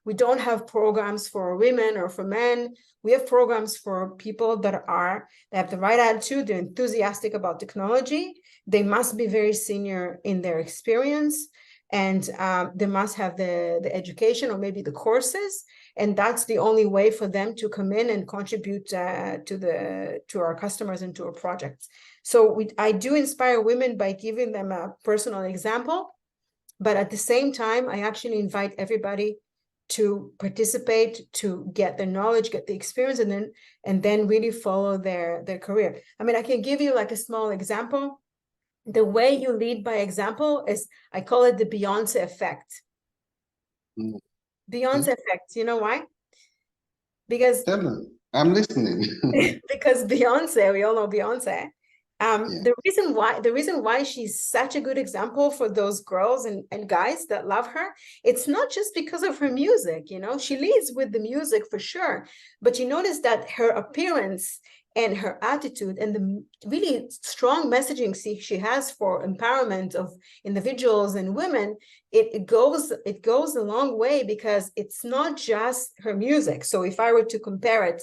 we don't have programs for women or for men. We have programs for people that have the right attitude, they're enthusiastic about technology. They must be very senior in their experience, and they must have the education or maybe the courses. And that's the only way for them to come in and contribute to our customers and to our projects. So I do inspire women by giving them a personal example, but at the same time, I actually invite everybody to participate, to get the knowledge, get the experience, and then really follow their career. I mean, I can give you like a small example. The way you lead by example is, I call it the Beyonce Effect. Beyonce Effect, you know why? Because Tell me, I'm listening. because Beyonce, we all know Beyonce. The reason why she's such a good example for those girls and guys that love her, it's not just because of her music, you know, she leads with the music for sure, but you notice that her appearance and her attitude and the really strong messaging she has for empowerment of individuals and women, it goes a long way, because it's not just her music. So if I were to compare it,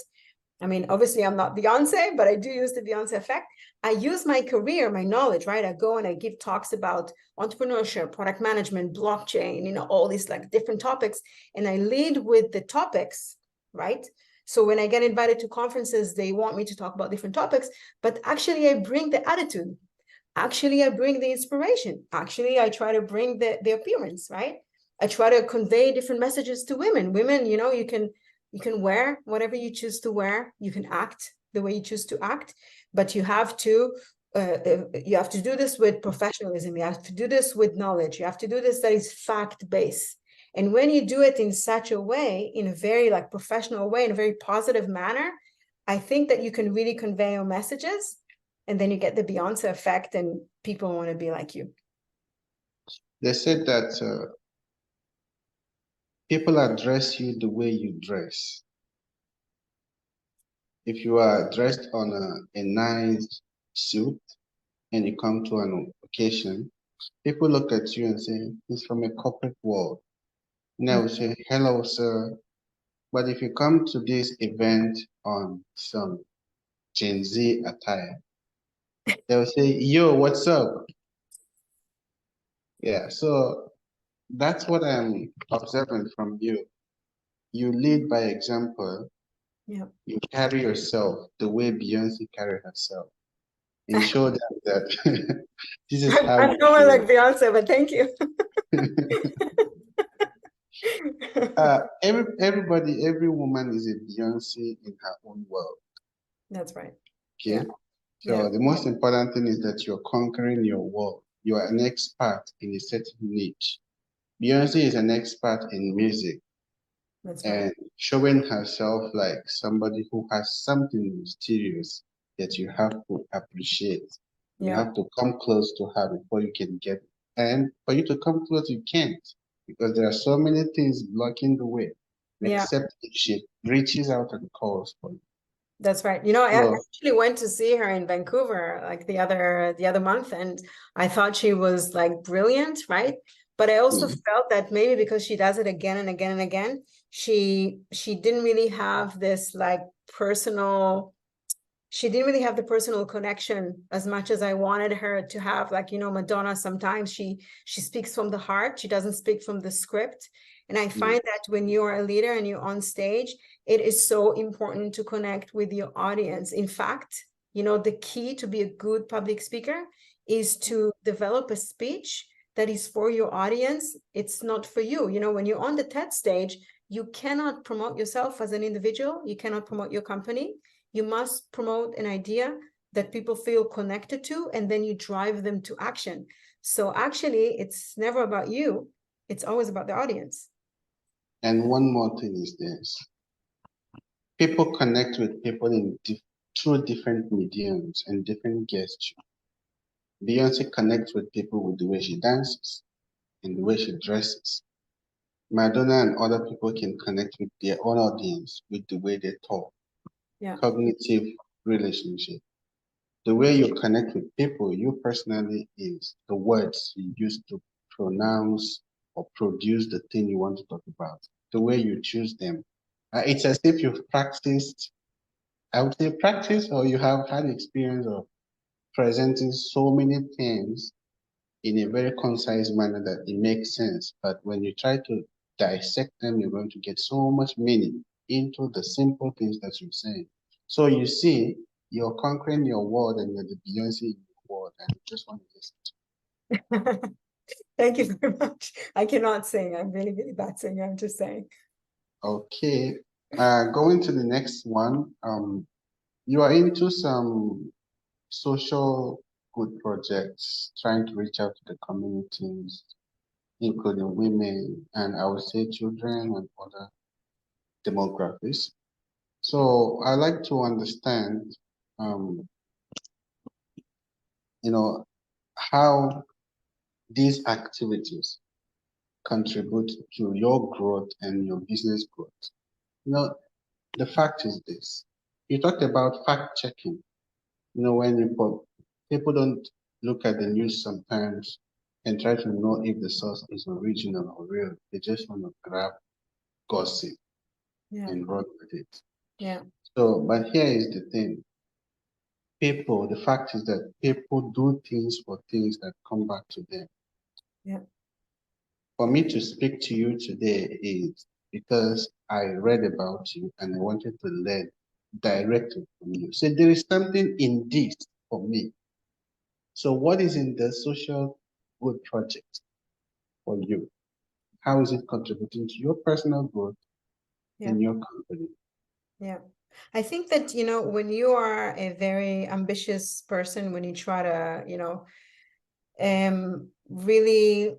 I mean, obviously I'm not Beyonce, but I do use the Beyonce Effect. I use my career, my knowledge, right? I go and I give talks about entrepreneurship, product management, blockchain, you know, all these like different topics. And I lead with the topics, right? So when I get invited to conferences, they want me to talk about different topics, but actually I bring the attitude. Actually, I bring the inspiration. Actually, I try to bring the appearance, right? I try to convey different messages to women. Women, you know, you can wear whatever you choose to wear. You can act the way you choose to act, but you have to do this with professionalism. You have to do this with knowledge. You have to do this that is fact-based. And when you do it in such a way, in a very like professional way, in a very positive manner, I think that you can really convey your messages, and then you get the Beyonce effect, and people want to be like you. They said that people address you the way you dress. If you are dressed on a nice suit and you come to an occasion, people look at you and say, he's from a corporate world. And I will say, hello, sir. But if you come to this event on some Gen Z attire, they'll say, yo, what's up? Yeah, so that's what I'm observing from you. You lead by example. Yeah. You carry yourself the way Beyonce carried herself, and show them that this is how I'm you feeling like should. Beyonce, but thank you. Every woman is a Beyonce in her own world. That's right. Okay. Yeah. So Yeah. the most important thing is that you're conquering your world. You are an expert in a certain niche. Beyonce is an expert in music. That's right. And showing herself like somebody who has something mysterious that you have to appreciate. You Yeah. have to come close to her before you can get it. And for you to come close, you can't, because there are so many things blocking the way. Yeah. Except if she reaches out and calls for you. That's right. You know, I So, actually went to see her in Vancouver like the other month, and I thought she was like brilliant, right? But I also mm, felt that maybe because she does it again and again and again, she didn't really have this like personal she didn't really have the personal connection as much as I wanted her to have. Like, you know, Madonna, sometimes she speaks from the heart. She doesn't speak from the script. And I mm, find that when you're a leader and you're on stage, it is so important to connect with your audience. In fact, you know, the key to be a good public speaker is to develop a speech that is for your audience. It's not for you. You know, when you're on the TED stage, you cannot promote yourself as an individual. You cannot promote your company. You must promote an idea that people feel connected to, and then you drive them to action. So actually, it's never about you. It's always about the audience. and one more thing is this. People connect with people through different mediums and different gestures. Beyonce connects with people with the way she dances and the way she dresses. Madonna and other people can connect with their own audience with the way they talk. Yeah. Cognitive relationship. The way you connect with people, you personally, is the words you use to pronounce or produce the thing you want to talk about. The way you choose them. It's as if you've practiced, I would say practice, or you have had experience of presenting so many things in a very concise manner that it makes sense. But when you try to dissect them, you're going to get so much meaning into the simple things that you're saying. So you see, you're conquering your world and you're the Beyonce in your world, and you just want to listen. Thank you very much. I cannot sing. I'm really, really bad singer. I'm just saying. Okay. Going to the next one. You are into some social good projects, trying to reach out to the communities, including women, and I would say children and other demographics. So I like to understand, um, how these activities contribute to your growth and your business growth. You know, the fact is this. You talked about fact checking. When people don't look at the news sometimes and try to know if the source is original or real. They just want to grab gossip Yeah. and run with it. Yeah. So, but here is the thing. The fact is that people do things for things that come back to them. Yeah. For me to speak to you today is because I read about you and I wanted to learn directly from you. So there is something in this for me. So what is in the social good project for you? How is it contributing to your personal growth Yeah. and your company? Yeah. I think that, you know, when you are a very ambitious person, when you try to, you know, really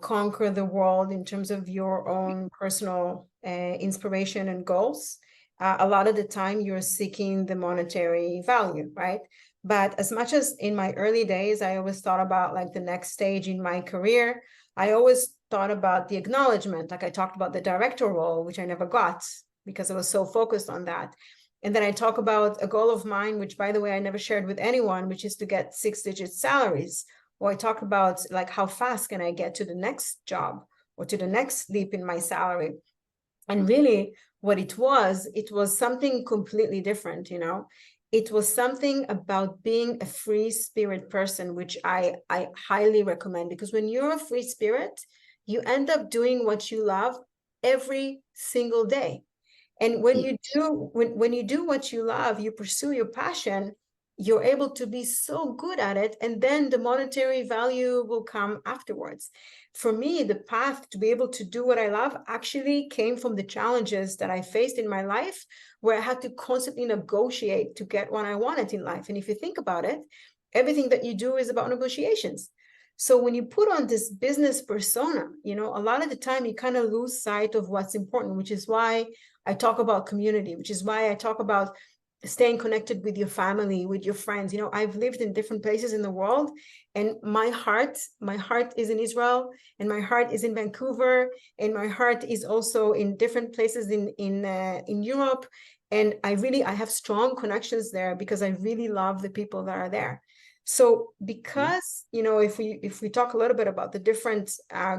conquer the world in terms of your own personal inspiration and goals, a lot of the time you're seeking the monetary value, right? But as much as in my early days, I always thought about like the next stage in my career, I always thought about the acknowledgement. Like I talked about the director role, which I never got because I was so focused on that. And then I talk about a goal of mine, which by the way, I never shared with anyone, which is to get 6-digit salaries. Or I talk about like how fast can I get to the next job or to the next leap in my salary. And really what it was something completely different, you know. It was something about being a free spirit person, which I highly recommend, because when you're a free spirit, you end up doing what you love every single day. And when you do when you do what you love, you pursue your passion, you're able to be so good at it, and then the monetary value will come afterwards. For me, the path to be able to do what I love actually came from the challenges that I faced in my life, where I had to constantly negotiate to get what I wanted in life. And if you think about it, everything that you do is about negotiations. So when you put on this business persona, you know, a lot of the time you kind of lose sight of what's important, which is why I talk about community, which is why I talk about staying connected with your family, with your friends. I've lived in different places in the world, and my heart is in Israel, and my heart is in Vancouver, and my heart is also in different places in Europe. And I have strong connections there because I really love the people that are there. So because, if we talk a little bit about the different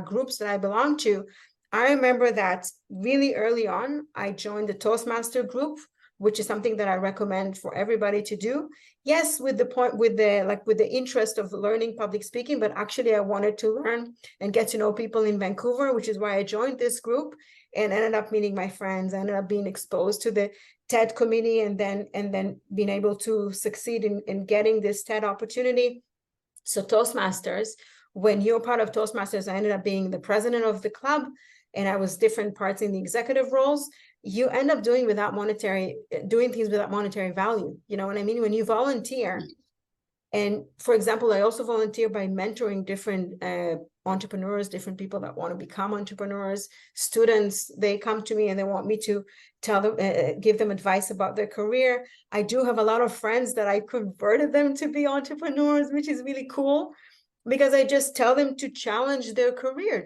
groups that I belong to, I remember that really early on, I joined the Toastmaster group, which is something that I recommend for everybody to do. Yes, with the interest of learning public speaking, but actually I wanted to learn and get to know people in Vancouver, which is why I joined this group and ended up meeting my friends. I ended up being exposed to the TED committee, and then being able to succeed in getting this TED opportunity. So Toastmasters, when you're part of Toastmasters, I ended up being the president of the club, and I was different parts in the executive roles. You end up doing things without monetary value. You know what I mean? When you volunteer, and for example, I also volunteer by mentoring different entrepreneurs, different people that want to become entrepreneurs. Students, they come to me and they want me to tell them, give them advice about their career. I do have a lot of friends that I converted them to be entrepreneurs, which is really cool, because I just tell them to challenge their career.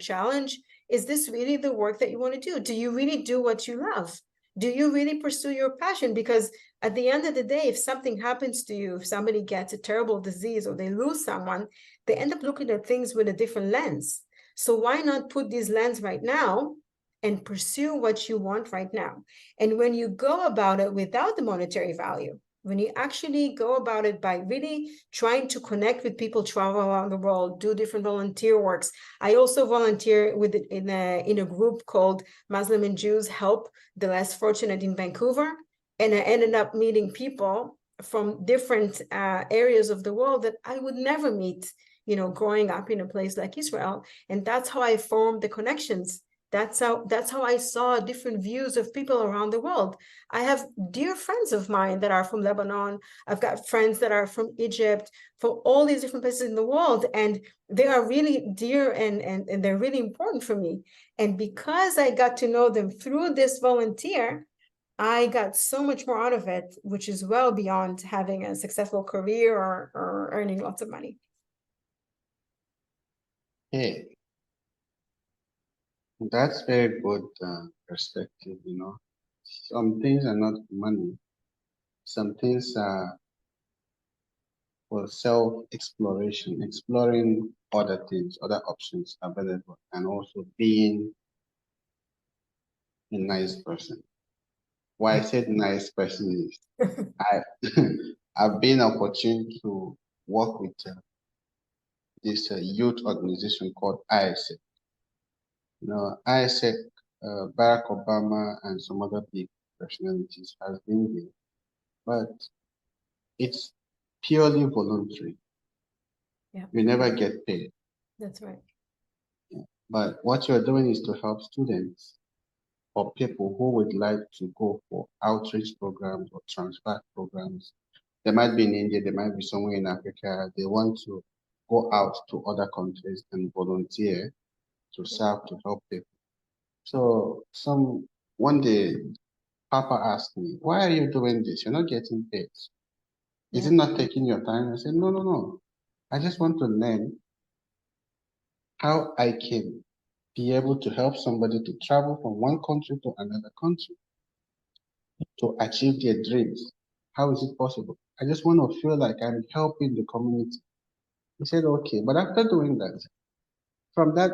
Is this really the work that you want to do? Do you really do what you love? Do you really pursue your passion? Because at the end of the day, if something happens to you, if somebody gets a terrible disease or they lose someone, they end up looking at things with a different lens. So why not put this lens right now and pursue what you want right now? And when you go about it without the monetary value, when you actually go about it by really trying to connect with people, travel around the world, do different volunteer works. I also volunteer in a group called Muslim and Jews Help the Less Fortunate in Vancouver. And I ended up meeting people from different areas of the world that I would never meet, growing up in a place like Israel. And that's how I formed the connections. That's how I saw different views of people around the world. I have dear friends of mine that are from Lebanon. I've got friends that are from Egypt, from all these different places in the world, and they are really dear and they're really important for me. And because I got to know them through this volunteer, I got so much more out of it, which is well beyond having a successful career or earning lots of money. Hey, that's very good perspective, Some things are not money. Some things are for self-exploration, exploring other things, other options available, and also being a nice person. Why I said nice person is I I've been opportune to work with this youth organization called ISEC. ISEC, Barack Obama and some other big personalities has been there, but it's purely voluntary. Yeah. You never get paid. That's right. But what you're doing is to help students or people who would like to go for outreach programs or transfer programs. They might be in India, they might be somewhere in Africa. They want to go out to other countries and volunteer to serve, to help people. So one day, Papa asked me, "Why are you doing this? You're not getting paid. Is it not taking your time?" I said, "No, no, no. I just want to learn how I can be able to help somebody to travel from one country to another country to achieve their dreams. How is it possible? I just want to feel like I'm helping the community." He said, "Okay." But after doing that, from that,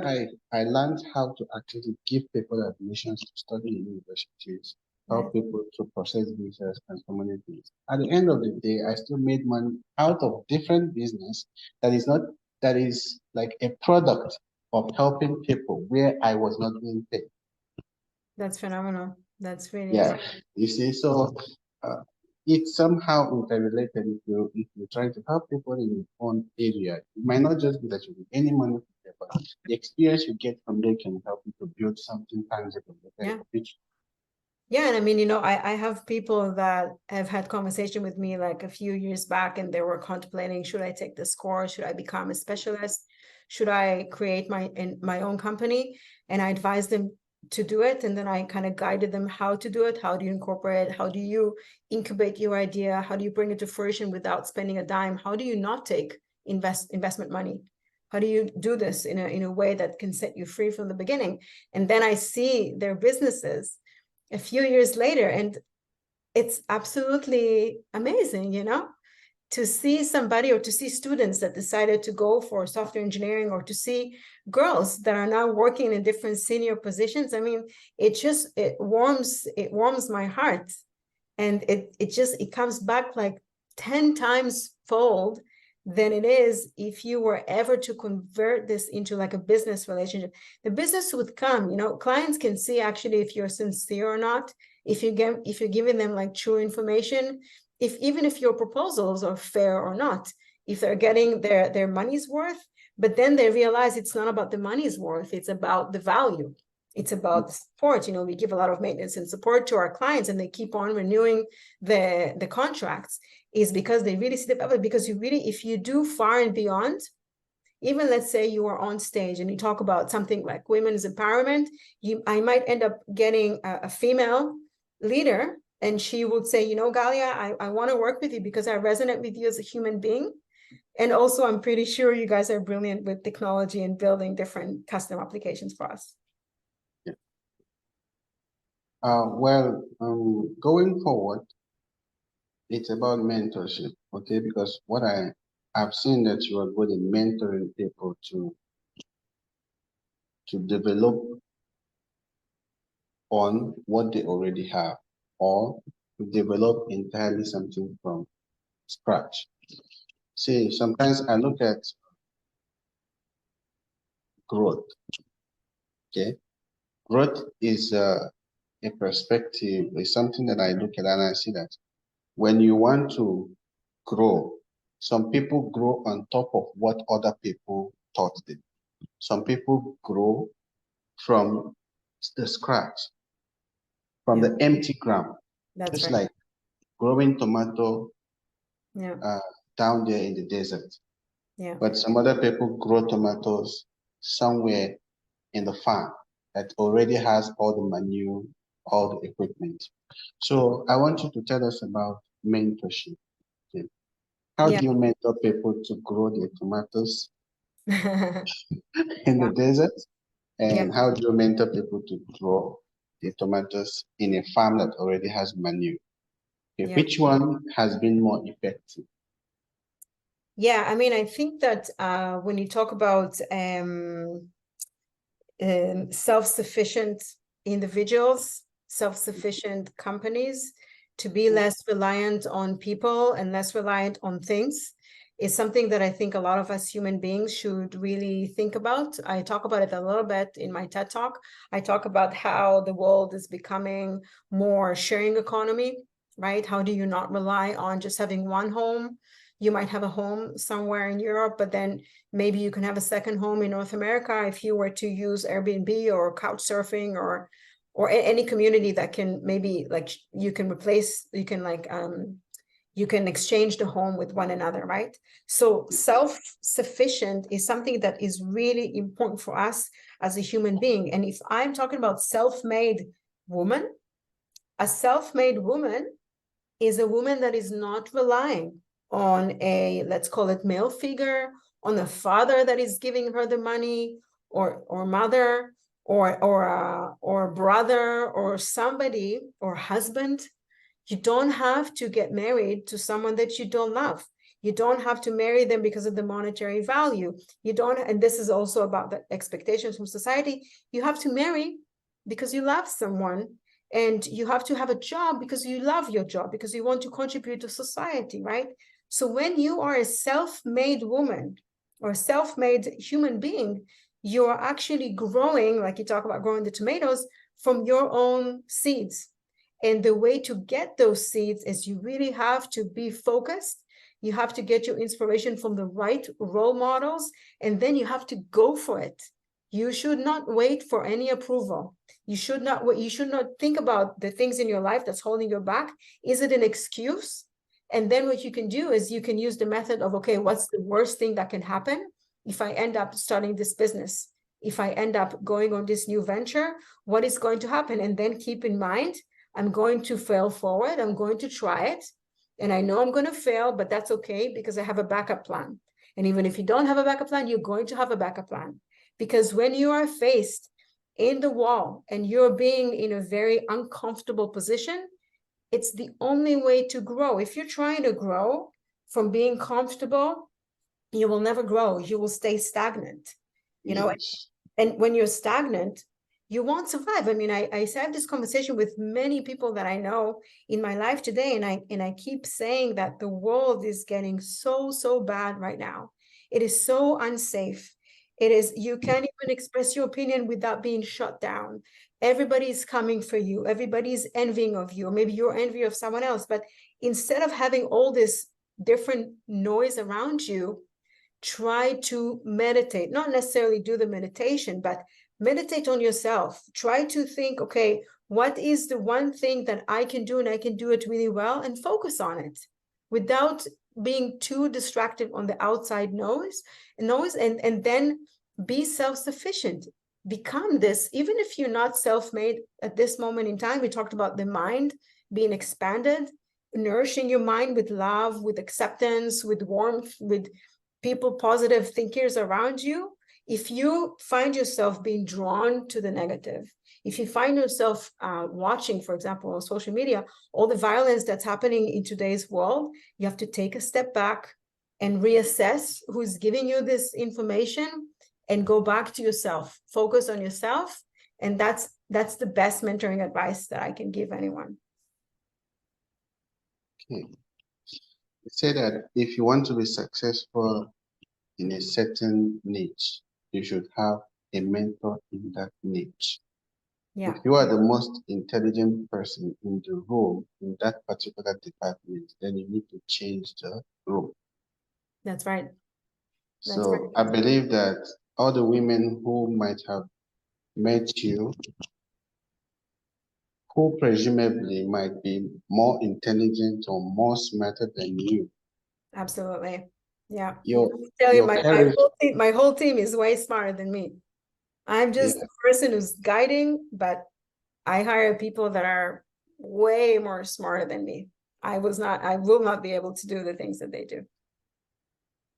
I learned how to actually give people admissions to study in universities, help people to process visas and so many things. At the end of the day, I still made money out of different business that is like a product of helping people where I was not being paid. That's phenomenal. That's really Yeah, you see, so it's somehow interrelated. If you're trying to help people in your own area, it might not just be that you get any money from there, but the experience you get from there can help you to build something tangible. Yeah. Yeah, and I mean, I have people that have had conversation with me like a few years back, and they were contemplating, should I take this course? Should I become a specialist? Should I create my own company? And I advise them, to do it. And then I kind of guided them how to do it. How do you incorporate it? How do you incubate your idea? How do you bring it to fruition without spending a dime? How do you not take investment money? How do you do this in a way that can set you free from the beginning? And then I see their businesses a few years later, and it's absolutely amazing, you know, to see somebody or to see students that decided to go for software engineering, or to see girls that are now working in different senior positions. I mean, it warms my heart. And it comes back like 10 times fold than it is if you were ever to convert this into like a business relationship. The business would come, you know, clients can see actually if you're sincere or not, if you're giving them like true information, even if your proposals are fair or not, if they're getting their money's worth. But then they realize it's not about the money's worth, it's about the value. It's about support. You know, we give a lot of maintenance and support to our clients, and they keep on renewing the contracts, is because they really see the value. Because you really, if you do far and beyond, even let's say you are on stage and you talk about something like women's empowerment, I might end up getting a female leader, and she would say, you know, Galya, I want to work with you because I resonate with you as a human being. And also, I'm pretty sure you guys are brilliant with technology and building different custom applications for us. Going forward, it's about mentorship, okay? Because what I've seen that you are good in mentoring people to develop on what they already have, or to develop entirely something from scratch. See, sometimes I look at growth, okay? Growth is a perspective, is something that I look at and I see that when you want to grow, some people grow on top of what other people taught them. Some people grow from the scratch, from the empty ground. That's just right. like growing tomato Yeah. down there in the desert. Yeah. But some other people grow tomatoes somewhere in the farm that already has all the manure, all the equipment. So I want you to tell us about mentorship. Okay. How Yeah. do you mentor people to grow their tomatoes Yeah. in the desert? Yeah. And how do you mentor people to grow the tomatoes in a farm that already has manure? Okay, Yeah. which one has been more effective? Yeah, I mean, I think that when you talk about self-sufficient individuals, self-sufficient companies, to be less reliant on people and less reliant on things, is something that I think a lot of us human beings should really think about. I talk about it a little bit in my TED Talk. I talk about how the world is becoming more sharing economy, right? How do you not rely on just having one home? You might have a home somewhere in Europe, but then maybe you can have a second home in North America if you were to use Airbnb or couchsurfing or any community that can maybe like you can replace, you can like you can exchange the home with one another, right? So self-sufficient is something that is really important for us as a human being. And if I'm talking about self-made woman, a self-made woman is a woman that is not relying on a, let's call it male figure, on a father that is giving her the money, or mother, or brother, or somebody, or husband. You don't have to get married to someone that you don't love. You don't have to marry them because of the monetary value. You don't, and this is also about the expectations from society. You have to marry because you love someone, and you have to have a job because you love your job, because you want to contribute to society, right? So when you are a self-made woman or a self-made human being, you are actually growing, like you talk about growing the tomatoes, from your own seeds. And the way to get those seeds is you really have to be focused. You have to get your inspiration from the right role models, and then you have to go for it. You should not wait for any approval. You should not think about the things in your life that's holding you back. Is it an excuse? And then what you can do is you can use the method of, okay, what's the worst thing that can happen if I end up starting this business? if I end up going on this new venture, what is going to happen? And then keep in mind, I'm going to fail forward. I'm going to try it. And I know I'm going to fail, but that's okay because I have a backup plan. And even if you don't have a backup plan, you're going to have a backup plan. Because when you are faced in the wall and you're being in a very uncomfortable position, it's the only way to grow. If you're trying to grow from being comfortable, you will never grow. You will stay stagnant, you know, Yes. and when you're stagnant, you won't survive. I mean, I have this conversation with many people that I know in my life today, and I keep saying that the world is getting so bad right now. It is so unsafe. It is, you can't even express your opinion without being shut down. Everybody's coming for you. Everybody's envying of you, or maybe you're envy of someone else. But instead of having all this different noise around you, try to meditate, not necessarily do the meditation, but meditate on yourself. Try to think, okay, what is the one thing that I can do and I can do it really well, and focus on it without being too distracted on the outside noise, and then be self-sufficient. Become this, even if you're not self-made at this moment in time. We talked about the mind being expanded, nourishing your mind with love, with acceptance, with warmth, with people, positive thinkers around you. If you find yourself being drawn to the negative, if you find yourself watching, for example, on social media, all the violence that's happening in today's world, you have to take a step back and reassess who's giving you this information and go back to yourself, focus on yourself. And that's the best mentoring advice that I can give anyone. Okay. You say that if you want to be successful in a certain niche, you should have a mentor in that niche. Yeah, If you are the most intelligent person in the room in that particular department, then you need to change the room. that's right. That's right. So I believe that all the women who might have met you, who presumably might be more intelligent or more smarter than you, Absolutely. Yeah. your Let me tell you, your courage, my whole team is way smarter than me. I'm yeah, just the person who's guiding, but I hire people that are way more smarter than me. I will not be able to do the things that they do.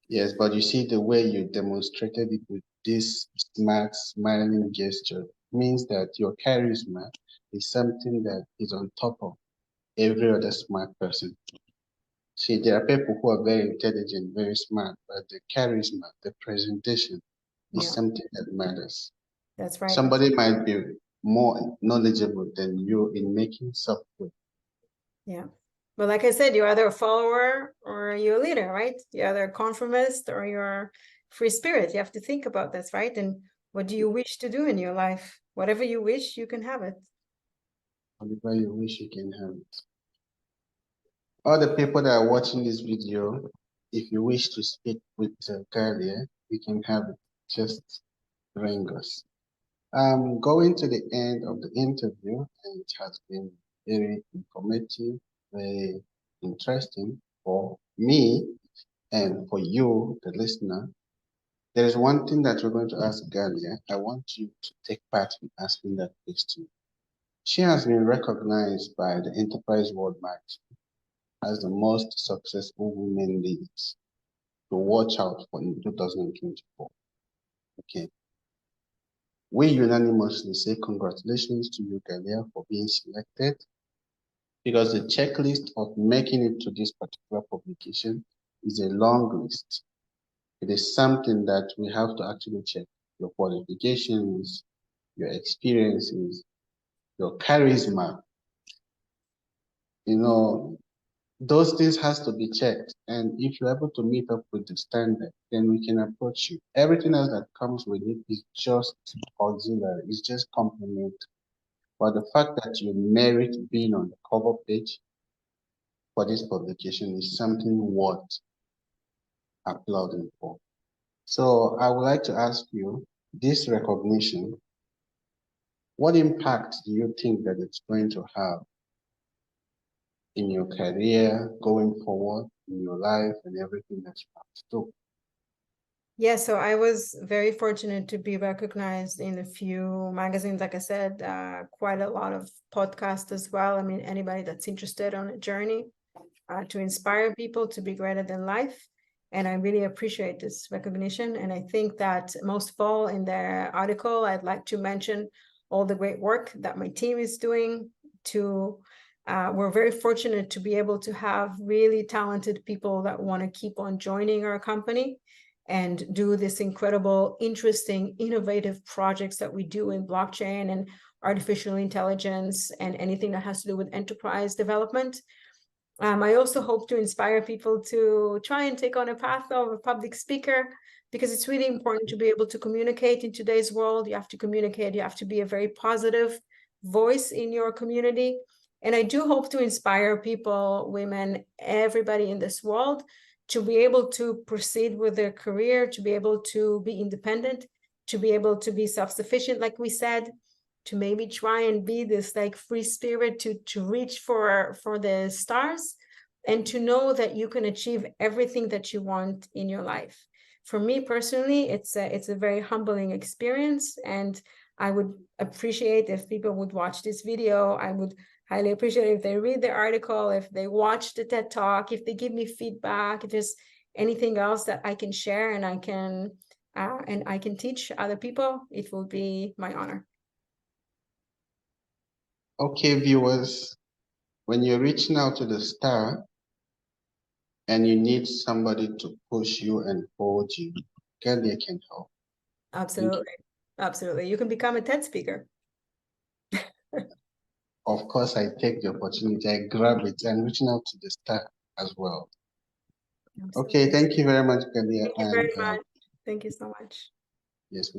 yes, but you see the way you demonstrated it with this smart smiling gesture means that your charisma is something that is on top of every other smart person. See, there are people who are very intelligent, very smart, but the charisma, the presentation is Yeah, something that matters. that's right. Somebody might be more knowledgeable than you in making software. Yeah. But like I said, you're either a follower or you're a leader, right? You're either a conformist or you're free spirit. You have to think about this, right? And what do you wish to do in your life? Whatever you wish, you can have it. Whatever you wish, you can have it. All the people that are watching this video, if you wish to speak with Galya, you can have it. Just ring us. I'm going to the end of the interview, and it has been very informative, very interesting for me and for you, the listener. There is one thing that we're going to ask Galya. I want you to take part in asking that question. She has been recognized by the Enterprise World magazine as the most successful women leaders to watch out for in 2024. Okay. We unanimously say congratulations to you, Galya, for being selected, because the checklist of making it to this particular publication is a long list. It is something that we have to actually check: your qualifications, your experiences, your charisma. You know, those things has to be checked. And if you're able to meet up with the standard, then we can approach you. Everything else that comes with it is just auxiliary, it's just complementary. But the fact that you merit being on the cover page for this publication is something worth applauding for. So I would like to ask you, this recognition, what impact do you think that it's going to have in your career going forward, in your life and everything that you have to do? Yeah, so I was very fortunate to be recognized in a few magazines, like I said, quite a lot of podcasts as well. I mean, anybody that's interested on a journey to inspire people to be greater than life. And I really appreciate this recognition. And I think that most of all in their article, I'd like to mention all the great work that my team is doing to we're very fortunate to be able to have really talented people that want to keep on joining our company and do this incredible, interesting, innovative projects that we do in blockchain and artificial intelligence and anything that has to do with enterprise development. I also hope to inspire people to try and take on a path of a public speaker, because it's really important to be able to communicate in today's world. You have to communicate, you have to be a very positive voice in your community. And I do hope to inspire people, women, everybody in this world to be able to proceed with their career, to be able to be independent, to be able to be self-sufficient, like we said, to maybe try and be this like free spirit to reach for the stars, and to know that you can achieve everything that you want in your life. For me personally, it's a very humbling experience, and I would appreciate if people would watch this video. I would highly appreciate if they read the article, if they watch the TED Talk, if they give me feedback, if there's anything else that I can share and I can teach other people, it will be my honor. Okay, viewers, when you're reaching out to the star and you need somebody to push you and hold you, Galya can help. Absolutely. Absolutely. You can become a TED speaker. Of course, I take the opportunity, I grab it, and reaching out to the star as well. Absolutely. Okay, thank you very much, Galya. Thank you very much. Thank you so much. Yes.